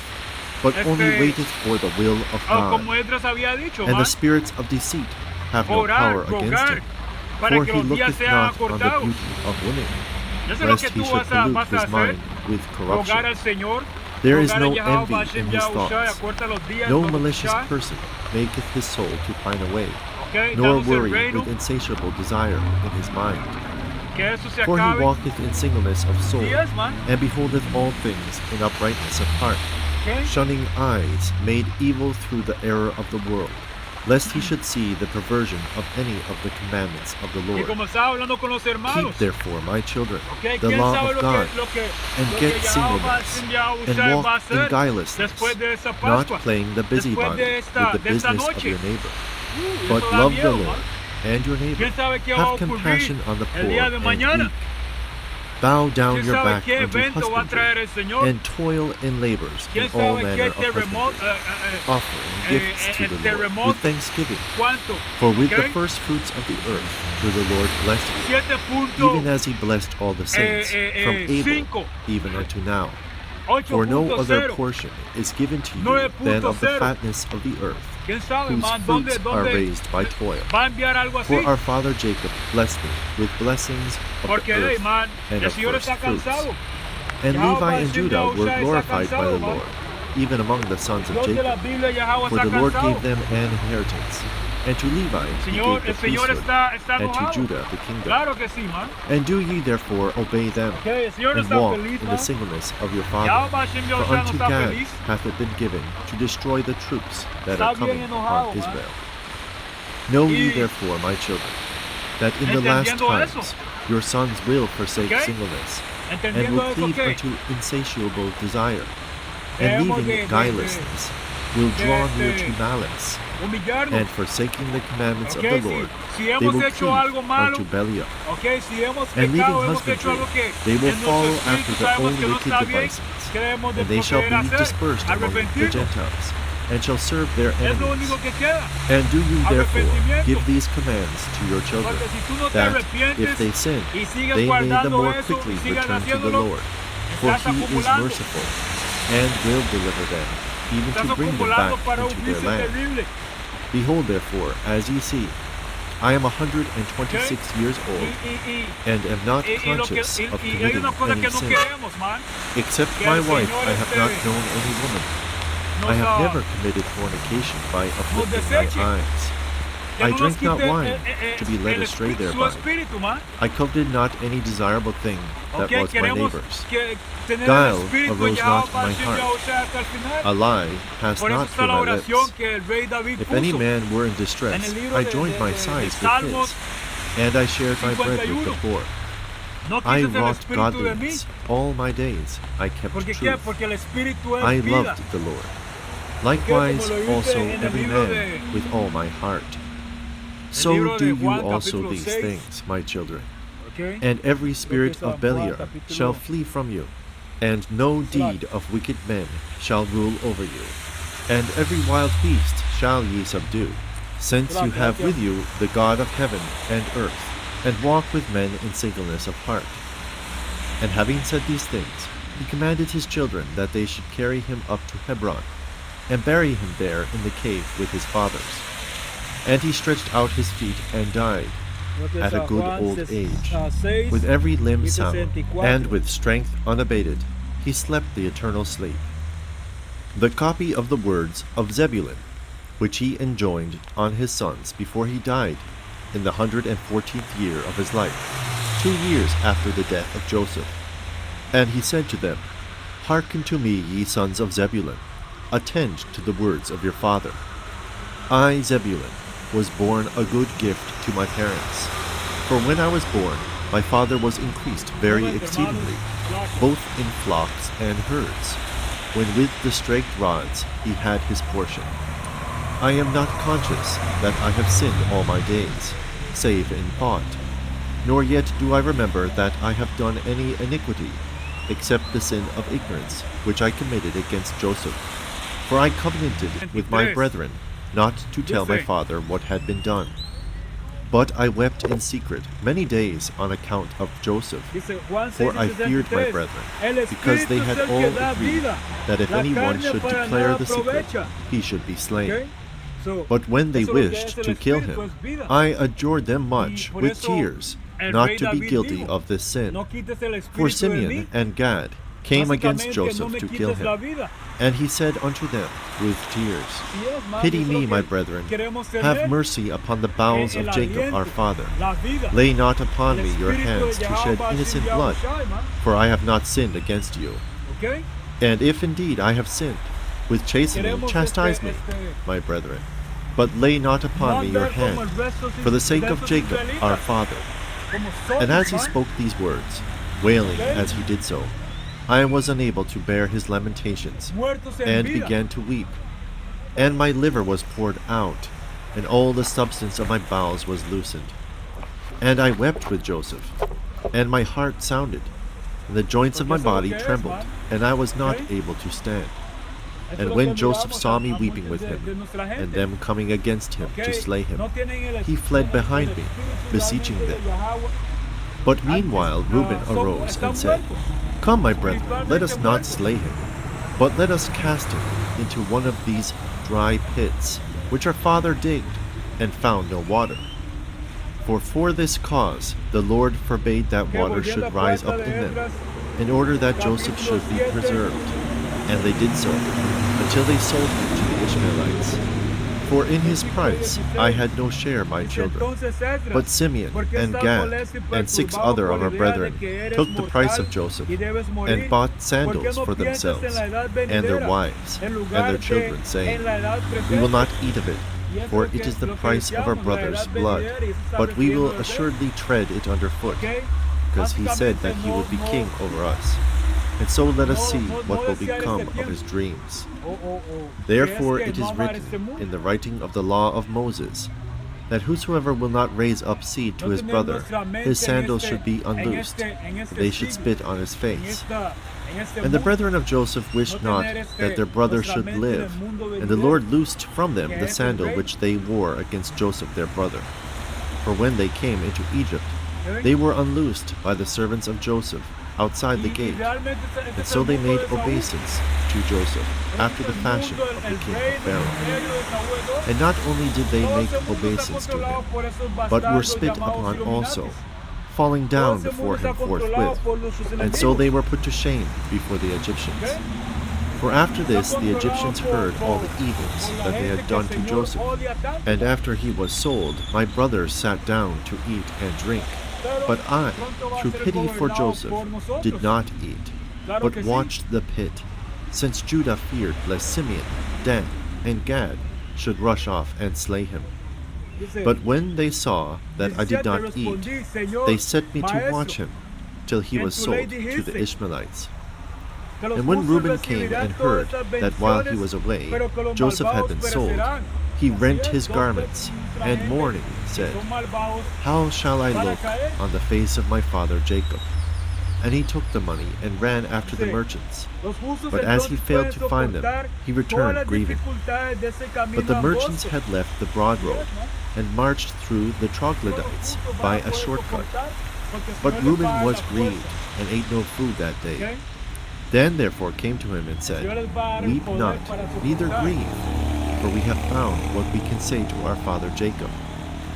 but only waiteth for the will of como God. Edras había dicho, And man, the spirits of deceit have no power orar, against rogar, him. para For que he los días looketh sean not on the acortados. beauty of women, Eso es lo lest que he tú should pollute vas a his hacer, mind with rogar corruption. al Señor, There is rogar no a Yahweh envy Hashem in his Yahushua, thoughts. acorta los días, No los malicious días, person maketh his soul to pine away, ¿ok? nor Danos el worry reino, with insatiable desire in his mind. que eso se For he acabe. walketh in singleness of soul, Días, man, and beholdeth all things in uprightness of heart, ¿ok? shunning eyes made evil through the error of the world, lest he should see the perversion of any of the commandments of the Y Lord. como estaba hablando con los hermanos, Keep therefore, my children, ¿ok? the ¿Quién law sabe of lo God, que, lo que, and lo get que Yahweh singleness, Hashem and Yahushua va a walk in hacer guilelessness, después de esa not Pascua? playing the Después busybody de esta- with the de esta business of noche. your neighbor, Y but eso da love the miedo, Lord man. and your neighbor. ¿Quién sabe qué va a Have ocurrir compassion on the el poor día de and mañana? weak. Bow down ¿Quién your sabe back qué unto evento va a traer husbandry, el Señor? and toil in labors in ¿Quién all sabe manner qué of husbandry, offering gifts to el the Lord terremoto? with thanksgiving. ¿Cuánto? For with the ¿Ok? first fruits of the earth do the Lord bless you, 7.5, even as he blessed all the saints from Abel even unto now. For no other 8.0. portion is given to you than of the 9.0. fatness of the earth, ¿Quién sabe, whose man, fruits are dónde raised by toil. va a enviar algo así? For our father Jacob blessed me with blessings of Porque, the hey, earth man, and el of Señor first está fruits. cansado. And Yahweh Levi and Hashem Judah Yahushua were está glorified by the cansado, man. Lord, even among the sons of Dios de la Jacob. Biblia, Yahweh For está the Lord cansado. gave them an inheritance, and to Levi he Señor, gave the el Señor priesthood, está and to enojado. Judah the kingdom. Claro que sí, man. And do ye therefore obey them, Que el Señor no and está walk feliz, in man. the singleness of your father. Yahweh Hashem For Yahushua no unto está Gad feliz. hath it been given to destroy the troops that Está are coming bien enojado, upon man. Israel. Know ye Y- therefore, my children, that in the last Entendiendo times eso. your sons will forsake Okay. singleness, and Entendiendo will eso, cleave ¿qué? unto insatiable desire, and Debemos leaving de- guilelessness, will de- draw near de- to malice. humillarnos. and forsaking the commandments Ok, of the Lord, si they hemos will hecho cleave algo malo, unto Belial. ok, si hemos And leaving pecado, hemos hecho husbandry, algo que they will en nuestro follow espíritu after their sabemos own que no wicked está bien, devices, que debemos de and they shall proceder a be hacer, dispersed among the arrepentirnos. Gentiles, and shall serve their Es lo enemies. único que queda. And do you therefore Arrepentimiento. give these commands to your children, Porque si tú no te that arrepientes if they sin, y sigues they may the guardando more eso quickly y sigas return to the haciéndolo, Lord. For estás he is acumulando. merciful, and will deliver them, even Estás to bring them acumulando back para un into their juicio land. terrible. Behold, therefore, as ye see, I am 126 years old, and am not conscious of hay committing una cosa any que no sin. queremos, man. Except que my el wife, Señor I have not este, known any woman. Nos, I have never committed fornication by uplifting my deseche. eyes. que I no nos drink not quite, wine to be led el astray espíritu, su thereby. espíritu, man. I coveted not any desirable thing that Ok, was my queremos neighbor's. que tener Guile el espíritu arose ya not in para my el heart. Señor, o sea, hasta el final. A lie passed Por eso not está through la my oración lips. que el rey David If any puso man were in en distress, el libro I de joined my sides with Salmos. his, and I shared my bread with the 51. poor. No I quites el wrought espíritu de mí. godliness all my days. I kept Porque, ¿qué? truth. Porque el espíritu es I vida. loved the Lord. Likewise como lo dice also en el every libro man de- with all my heart. So libro do de you Juan, also capítulo these 6. things, my children. Okay? And every spirit San of Juan, Beliar capítulo- shall flee from you, and no deed of wicked men shall rule over you. And every wild beast shall ye subdue, since you have with you the God of heaven and earth, and walk with men in singleness of heart. And having said these things, he commanded his children that they should carry him up to Hebron, and bury him there in the cave with his fathers. And he stretched out his feet and died, at a good old age, with every limb sound, and with strength unabated, he slept the eternal sleep. The copy of the words of Zebulun, which he enjoined on his sons before he died, in the 114th year of his life, 2 years after the death of Joseph. And he said to them, Hearken to me, ye sons of Zebulun, attend to the words of your father. I, Zebulun, was born a good gift to my parents. For when I was born, my father was increased very exceedingly, both in flocks and herds, when with the straight rods he had his portion. I am not conscious that I have sinned all my days, save in thought, nor yet do I remember that I have done any iniquity, except the sin of ignorance, which I committed against Joseph. For I covenanted with my brethren not to tell my father what had been done. But I wept in secret many days on account of Joseph, for I feared my brethren, because they had all agreed that if anyone should declare the secret, he should be slain. But when they wished to kill him, I adjured them much with tears not to be guilty of this sin. For Simeon and Gad came against Joseph to kill him. And he said unto them with tears, Pity me, my brethren, have mercy upon the bowels of Jacob our father. Lay not upon me your hands to shed innocent blood, for I have not sinned against you. And if indeed I have sinned, with chastening chastise me, my brethren. But lay not upon me your hand, for the sake of Jacob our father. And as he spoke these words, wailing as he did so, I was unable to bear his lamentations, and began to weep. And my liver was poured out, and all the substance of my bowels was loosened. And I wept with Joseph, and my heart sounded, and the joints of my body trembled, and I was not able to stand. And when Joseph saw me weeping with him, and them coming against him to slay him, he fled behind me, beseeching them. But meanwhile Reuben arose and said, Come, my brethren, let us not slay him, but let us cast him into one of these dry pits, which our father digged, and found no water. For this cause the Lord forbade that water should rise up in them, in order that Joseph should be preserved. And they did so, until they sold him to the Ishmaelites. For in his price I had no share, my children. But Simeon and Gad and 6 other of our brethren took the price of Joseph, and bought sandals for themselves, and their wives, and their children, saying, We will not eat of it, for it is the price of our brother's blood, but we will assuredly tread it underfoot, because he said that he would be king over us. And so let us see No, what no will desear become este of tiempo. his dreams. O Therefore crees que it no is amar este written mundo. in the writing of the law of Moses, that whosoever will not raise up seed to No his tener brother, nuestra mente his en sandals este- should be en unloosed, este- en este and they should siglo, spit on his en face. este And the mundo. brethren of Joseph wished No not tener este- that their brother nuestra should mente en el live, mundo and the venidero, Lord loosed from them que the es el sandal rey. which they wore against Joseph their brother. For when they came into Egypt, ¿Ven? they were unloosed by the servants of Joseph outside the Y gate, realmente este and es so el they mundo made de Saúl. obeisance to Joseph after the El fashion mundo, of el the king rey, of el Pharaoh. imperio de Saúl es dos. And not only did they Todo make ese mundo está obeisance to controlado him, por esos but were bastardos spit llamados upon also, Illuminatis. falling Todo down ese mundo before está him controlado forthwith. por sus And so enemigos. they were put to shame before the Egyptians. ¿Ok? For after this Está the controlado Egyptians heard all the evils por la that they gente had que done el to Señor Joseph. odia tanto. And after he was sold, my brothers sat down to eat and drink. Pero But I, pronto va a through ser pity for gobernado Joseph, por nosotros. did not eat, Claro but que sí. watched the pit, since Judah feared lest Simeon, Dan, and Gad should rush off and slay him. Dice, But when they saw that I did 17, not eat, respondí, "Señor, they set me to maestro, watch him till he en was tu ley sold to the dijiste Ishmaelites. que los And when justos Reuben came recibirán and heard todas estas that while he bendiciones, was away, pero que los Joseph had been malvados sold, perecerán. he Así rent es, his dos garments, veces and la mourning gente said, son malvados. How shall I Van a look caer. on the face of my father Jacob? And he took the money and ran after the Dice, merchants. Los justos But as he entonces failed to pueden find them, soportar he todas returned las grieving. dificultades de ese camino But the merchants angosto. had left the broad road Yes, no? and marched through the Todos los troglodytes justos van by a a poder shortcut. soportar, porque el But Señor les Reuben va a dar was la grieved fuerza. and ate no food that day. ¿Ok? Dan therefore came to him and El said, Señor les va a dar el Weep poder not, para neither soportar. grieve, for we have found what we can say to our father Jacob.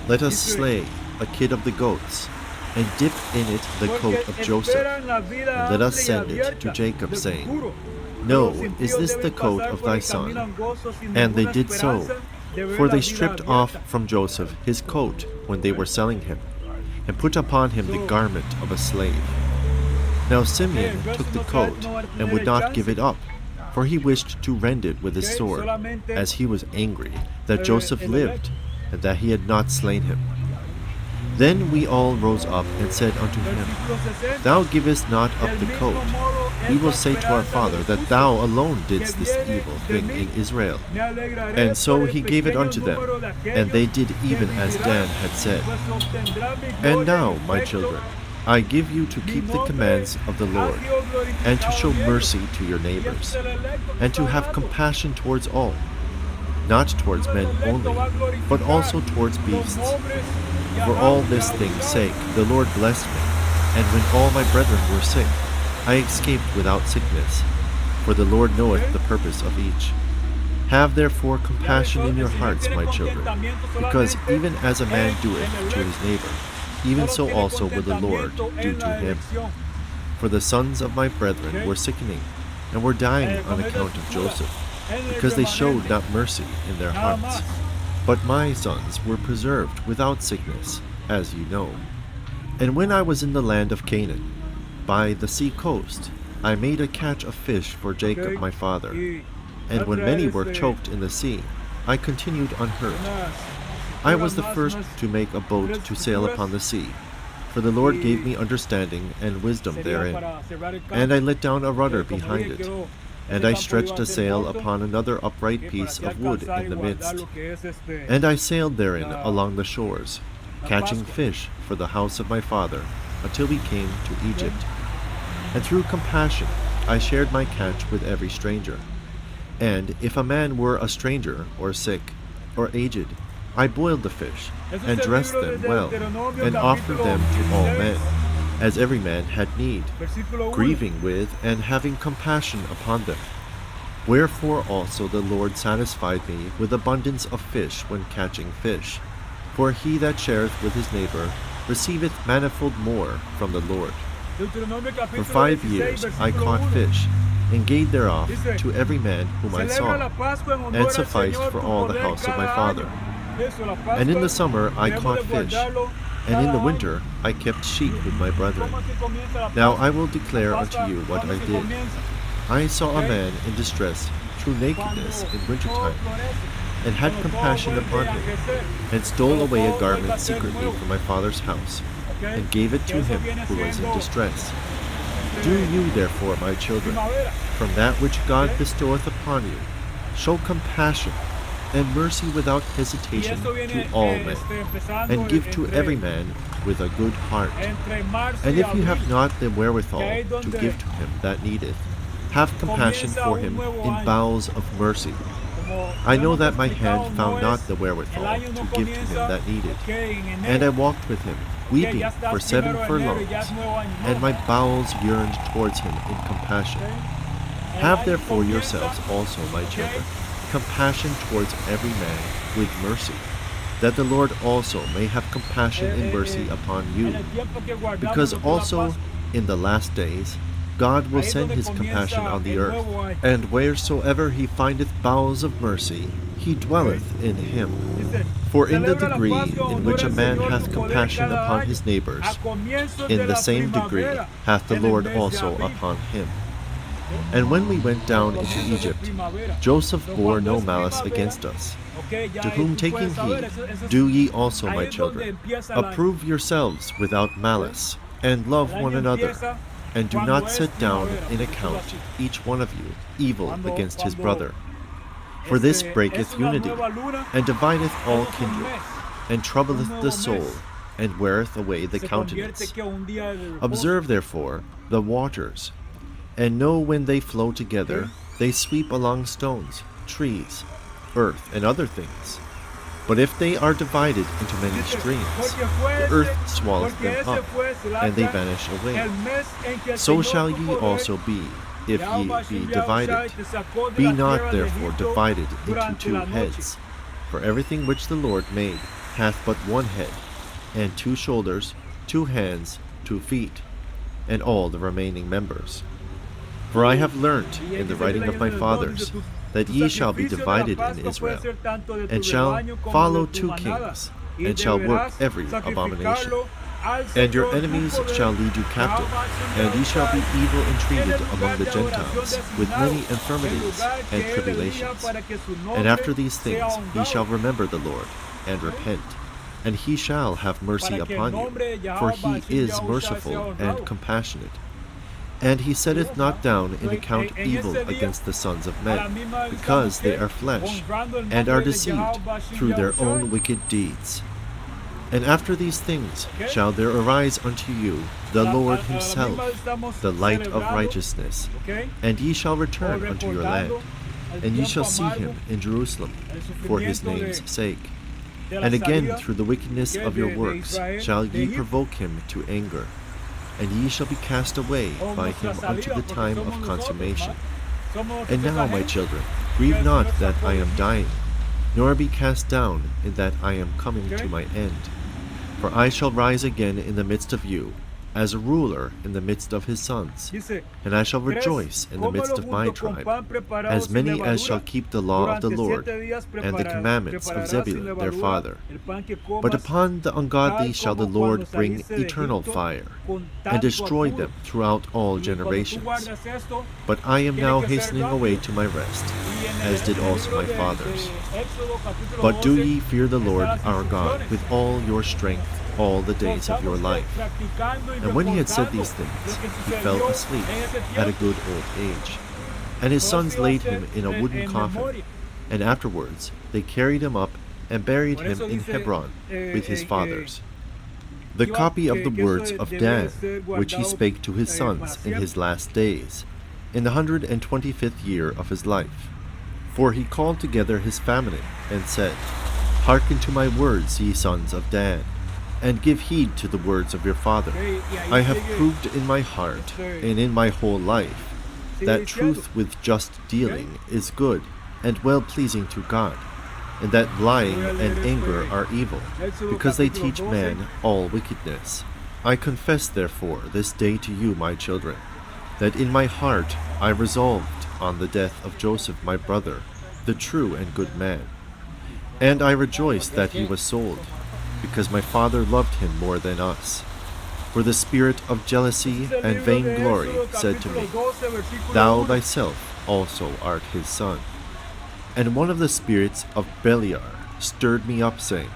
Let us Dice, slay a kid of the goats, and dip in it the Porque coat of Joseph, esperan la vida and let us amplia y send it to abierta Jacob, del saying, futuro. No, Pero los is impíos this deben the coat pasar of por thy el son? camino angosto sin And they ninguna did so, esperanza de ver for la they vida stripped abierta. off from Joseph his coat when they were selling him, and put upon him the garment of a slave. Now Simeon took the coat and would not give it up, for he wished to rend it with his sword, as he was angry that Joseph lived, and that he had not slain him. Then we all rose up and said unto him, Versículo 60, Thou givest not up del the mismo coat. modo We es will la say to our esperanza father del that justo, thou alone que didst this viene evil de thing mí. in Israel. Me alegraré And so por el he gave it pequeño unto them, número de and they aquellos did que even as vivirán, Dan had said. pues obtendrán mi And gloria now, y my efecto. children, I give you to Mi keep the nombre commands of the ha Lord, sido and to glorificado show en ellos. mercy to your Y neighbors, este es el electo que and to está have hablando. compassion towards all, not towards men only, but also towards beasts. For all this thing's sake the Lord blessed me, and when all my brethren were sick, I escaped without sickness, for the Lord knoweth the purpose of each. Have therefore compassion in your hearts, my children, because even as a man doeth to his neighbor, even so also will the Lord do to him. For the sons of my brethren were sickening, and were dying on account of Joseph, because they showed not mercy in their hearts. But my sons were preserved without sickness, as you know. And when I was in the land of Canaan, by the sea coast, I made a catch of fish for Jacob my father. And when many were choked in the sea, I continued unhurt. I was the first to make a boat to sail upon the sea, for the Lord gave me understanding and wisdom therein. And I let down a rudder behind it, and I stretched a sail upon another upright piece of wood in the midst. And I sailed therein along the shores, catching fish for the house of my father, until we came to Egypt. And through compassion I shared my catch with every stranger. And if a man were a stranger, or sick, or aged, I boiled the fish, and dressed them well, and offered them to all men, as every man had need, grieving with and having compassion upon them. Wherefore also the Lord satisfied me with abundance of fish when catching fish. For he that shareth with his neighbor receiveth manifold more from the Lord. For 5 years I caught fish, and gave thereof to every man whom I saw, and sufficed for all the house of my father. And in the summer I caught fish, and in the winter I kept sheep with my brethren. Now I will declare unto you what I did. I saw a man in distress through nakedness in wintertime, and had compassion upon him, and stole away a garment secretly from my father's house, and gave it to him who was in distress. Do you therefore, my children, primavera. from that which God bestoweth upon you, show compassion and mercy without Y hesitation esto viene to all men, empezando and give to entre- every man with a good heart. entre marzo And y if you abril. have not the wherewithal que ahí to donde give to him that needeth, have compassion comienza for un him nuevo in año. bowels of mercy. Como I know hemos that my explicado, hand found no not es- the wherewithal el año no to give to him comienza, that needed. que en enero, And I walked with him, que weeping ya estás for 7 primero de enero y ya furlongs, es nuevo año. No, and my bowels yearned towards him in compassion. ¿ok? El Have año therefore comienza, yourselves also, my ¿ok? children, compassion towards every man with mercy, that the Lord also may have compassion and mercy upon you. En el tiempo que guardamos Because nosotros la also Pascua, in the last days God will ahí es send donde his compassion comienza on the el earth, nuevo año. and wheresoever he findeth bowels of mercy, he dwelleth in him. Dice, For in the celebra la degree Pascua, in honora which a al man Señor hath tu poder compassion cada upon año, his neighbors, a comienzos de in the la same degree primavera, hath the en el Lord mes de also abril. upon him. And when we went down into Comienzos de Egypt, primavera. Joseph So, bore cuando no es malice primavera, against us. ok, ya To ahí whom tú taking puedes saber, heed, eso es- do ye also, ahí my es donde children, empieza el año. approve yourselves without malice, and love El one año another, empieza and do cuando not es set down primavera, in por decirlo account así. each one of you evil Cuando- against his cuando brother. For this es breaketh una unity, nueva luna, and divideth all es un kindred, mes, and troubleth un the nuevo soul, mes. and weareth away the se countenance. convierte que un día de reposo. Observe therefore the waters, and know when they flow together, they sweep along stones, trees, earth, and other things. But if they are divided into many Dice, streams, porque fue the ese- earth swallows porque them ese up, fue Selachia, and they vanish away. el mes en que el So Señor shall tu ye poder, also be, if Yahweh ye Hashem be Yahushua, divided. te sacó de Be la not tierra de therefore Egipto divided into durante two la noche. heads. For everything which the Lord made hath but one head, and 2 shoulders, 2 hands, 2 feet, and all the remaining members. For I have learnt Y in the dice writing el of my año del fathers dos, that tu ye shall be sacrificio de la divided in Pascua puede Israel, ser tanto de tu and shall rebaño como follow de tu 2 manada, kings, y and shall work deberás every abomination. sacrificarlo al And your Señor tu enemies poder, shall lead you captive, Yahweh Hashem and ye shall be Yahushua, evil en entreated el among lugar the de Gentiles adoración with many designado, infirmities el lugar and que él elija tribulations. para que su And nombre after these sea things ye honrado. shall remember the Lord, and repent, and he shall have mercy Para que el upon you, nombre de for Yahweh he Hashem is Yahushua sea merciful honrado. and compassionate. And he setteth not down in account En evil ese día, against the sons of a la men, misma vez because estamos they que are flesh, honrando el and are nombre de deceived Yahweh Hashem through their Yahushua. own wicked deeds. And after these things Okay. shall there arise unto you the A la- Lord a la himself, misma vez estamos the light of celebrando, righteousness, ¿ok? and ye shall O return unto your land, recordando el and ye tiempo shall see amargo him in Jerusalem el for his sufrimiento name's de- sake. de la And again salida through the wickedness of your de works Israel shall de ye Egipto. provoke him to anger, and ye shall be cast away O by nuestra him unto salida, the porque time somos of nosotros, consummation. ¿va? Somos And esa now, my gente children, que grieve el not Señor that sacó I de am Egipto. dying, nor be cast down in that I am coming Okay. to my end. For I shall rise again in the midst of you, as a ruler in the midst of his sons, Dice, and I shall "Tres, rejoice in the midst cómelo of my junto con tribe, pan preparado as sin many as levadura. shall keep the law of the Durante Lord, 7 días and the commandments of prepararás sin Zebulun their levadura father. el pan que comas, But upon the ungodly tal shall the como Lord cuando bring saliste de eternal Egipto, fire, con and tanto destroy apuro. them throughout all Y cuando tú generations. guardas esto, But I am tiene now que ser hastening rápido. away to my rest, Y en as did en also libro my fathers. de Éxodo, capítulo But do 12, ye fear the están Lord las our God instrucciones. with all your strength all the days of your Estamos life. practicando y And when he had said recordando these lo things, que he sucedió fell asleep en ese at a tiempo. good old age. And his Todo sons esto iba a laid ser him in a wooden en coffin, memoria. and afterwards they carried him up and buried Por him eso in dice, Hebron with his que fathers. The iba- copy of the que eso words of debe Dan, ser which he guardado, spake to his para sons in siempre. his last days, in the 125th year of his life. For he called together his family, and said, Hearken to my words, ye sons of Dan, and give heed to the words of your father. Ok, y ahí I have sigue- proved in my heart and in my whole life sigue that diciendo. truth with just dealing is good and well pleasing to God, and that lying and anger are evil, because they teach man all wickedness. I confess therefore this day to you, my children, that in my heart I resolved on the death of Joseph my brother, the true and good man. And I rejoice that he was sold, because my father loved him more than us. For the spirit of jealousy Este and libro de vainglory Éxodo, said to me, capítulo 12, versículo Thou 1. thyself also art his son. And one of the spirits of Beliar stirred me up, saying,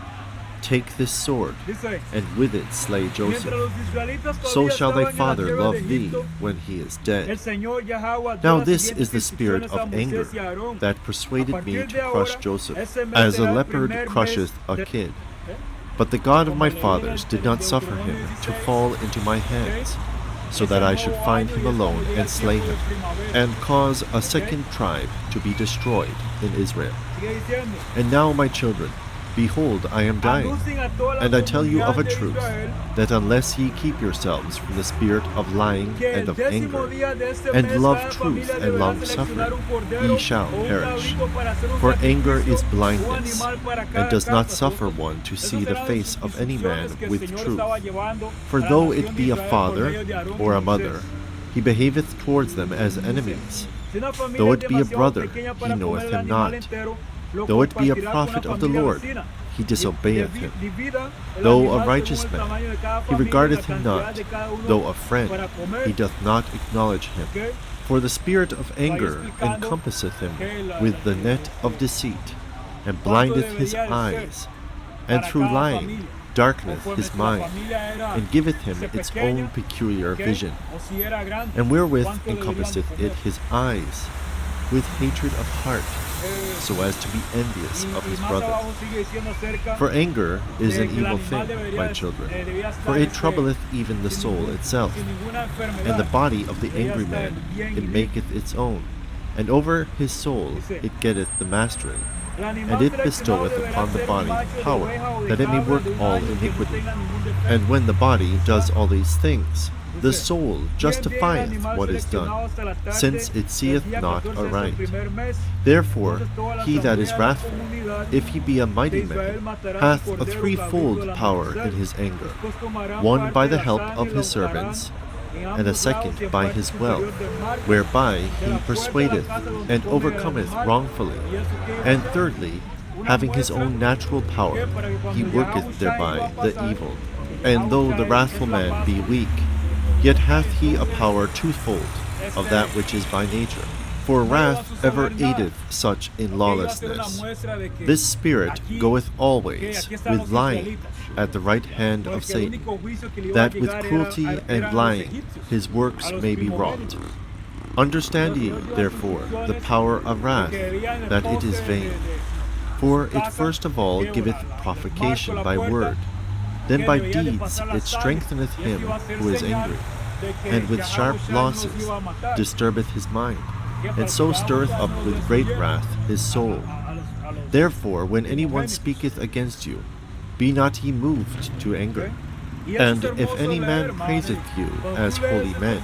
Take this sword, Dice, and with it slay mientras Joseph. los israelitas So todavía shall thy estaban en la father tierra love de thee Egipto, when he is el dead. Señor Yahweh dio Now las this siguientes is the spirit instrucciones a of anger Moisés y a Aarón. that A persuaded me partir to de crush ahora, Joseph, ese mes as a será el leopard primer crusheth mes a de- kid. ¿eh? But the God of my Como leí en fathers el- did en not suffer him Deuteronomio to 16, fall into my hands, so Es that el I should nuevo find año him y es alone cuando llega and el slay tiempo de him, primavera. and cause a second tribe to be destroyed in Israel. Sigue diciendo, And now, my children, behold, I am dying. anuncien a toda la And I tell you of a comunidad de truth, Israel that unless ye keep yourselves from the spirit of lying que and el of décimo anger, día de este and mes love cada truth familia and deberá long seleccionar un suffering, cordero ye shall o un perish. cabrito para hacer un For anger sacrificio, is un blindness, animal para and cada does not casa. suffer one to Esas see the eran face las of any man instrucciones que el with Señor truth. estaba llevando For a la though nación it de be a Israel por father medio de Aarón or y a mother, Moisés. he behaveth towards them as enemies. Si una familia Though es it be a demasiado brother, pequeña he para knoweth comer el him animal not. entero, lo Though it be a compartirá con la prophet of the familia Lord, vecina. he disobeyeth him. Divida el Though animal a righteous según el man, tamaño de cada he familia y la regardeth him cantidad not. de cada uno Though a friend, para comer. he doth not acknowledge him. ¿Ok? For the spirit of anger explicando encompasseth him que with the net of deceit, and blindeth his eyes, and para through cada lying familia, darkeneth conforme his si la mind, familia era and giveth him si its pequeña, own peculiar ¿ok? vision. O si era grande, And wherewith cuánto le deberían de encompasseth comer. it his eyes, with hatred of heart, so as to be envious Y of his más brother. abajo sigue diciendo acerca For anger is de an que el evil animal thing, debería- my children, debía for estar, it troubleth even the sin soul ningún- itself, sin ninguna enfermedad. and the body of the Debería angry estar man bien y it limpio. maketh its own, and over his soul Dice, it getteth the mastery, El animal and it seleccionado bestoweth deberá upon the ser un body macho de power, oveja o de that it may cabra work de un all año que no iniquity. tenga ningún defecto. And when the body does all these things, the Dice, soul bien, justifieth bien, el animal what is seleccionado done, hasta la tarde since it seeth del día not 14 del aright. primer mes. Therefore, Entonces toda la he that is asamblea de la wrathful, comunidad if he be a mighty de Israel man, matará hath su a cordero cabrito threefold al power amanecer. in his anger, Después tomarán one parte by de the la help sangre of y his la servants, untarán en and a ambos second lados y en by parte his superior wealth, del mar, whereby de he la puerta de la persuadeth casa donde and come el overcometh animal. wrongfully. Y eso que iba a And ser thirdly, una having his muestra own natural power, que para que cuando he Yahushua worketh thereby iba a the pasar, evil. porque And though the Yahushua wrathful es la man paz, be weak, yet hath he a power twofold of that which is by nature. For wrath ever aideth such in que iba a ser una lawlessness. muestra de que This spirit aquí- goeth que always aquí están with los lying israelitas. at the right hand of Porque el Satan, único juicio que le iba a that with llegar cruelty eran and los lying egipcios, his works a los may be wrought. primogénitos. Understand ye, therefore, the power of wrath, that it is vain. For it first of all giveth provocation by word, then by deeds it strengtheneth him who is angry, and with sharp losses disturbeth his mind, and so stirreth up with great wrath his soul. Therefore, when any one speaketh against you, be not ye moved to anger. And if any man praiseth you as holy men,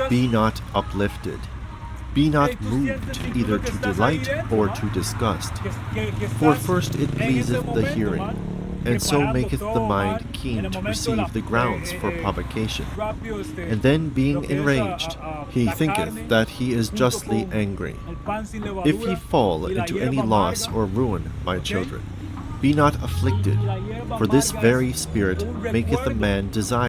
be not uplifted. Be not moved either to delight or to disgust. For first it pleaseth the hearing, and so maketh the mind keen to perceive the grounds for provocation. And then being enraged, he thinketh that he is justly angry. If ye fall into any loss or ruin, my children, be not afflicted, for this very spirit maketh a man desire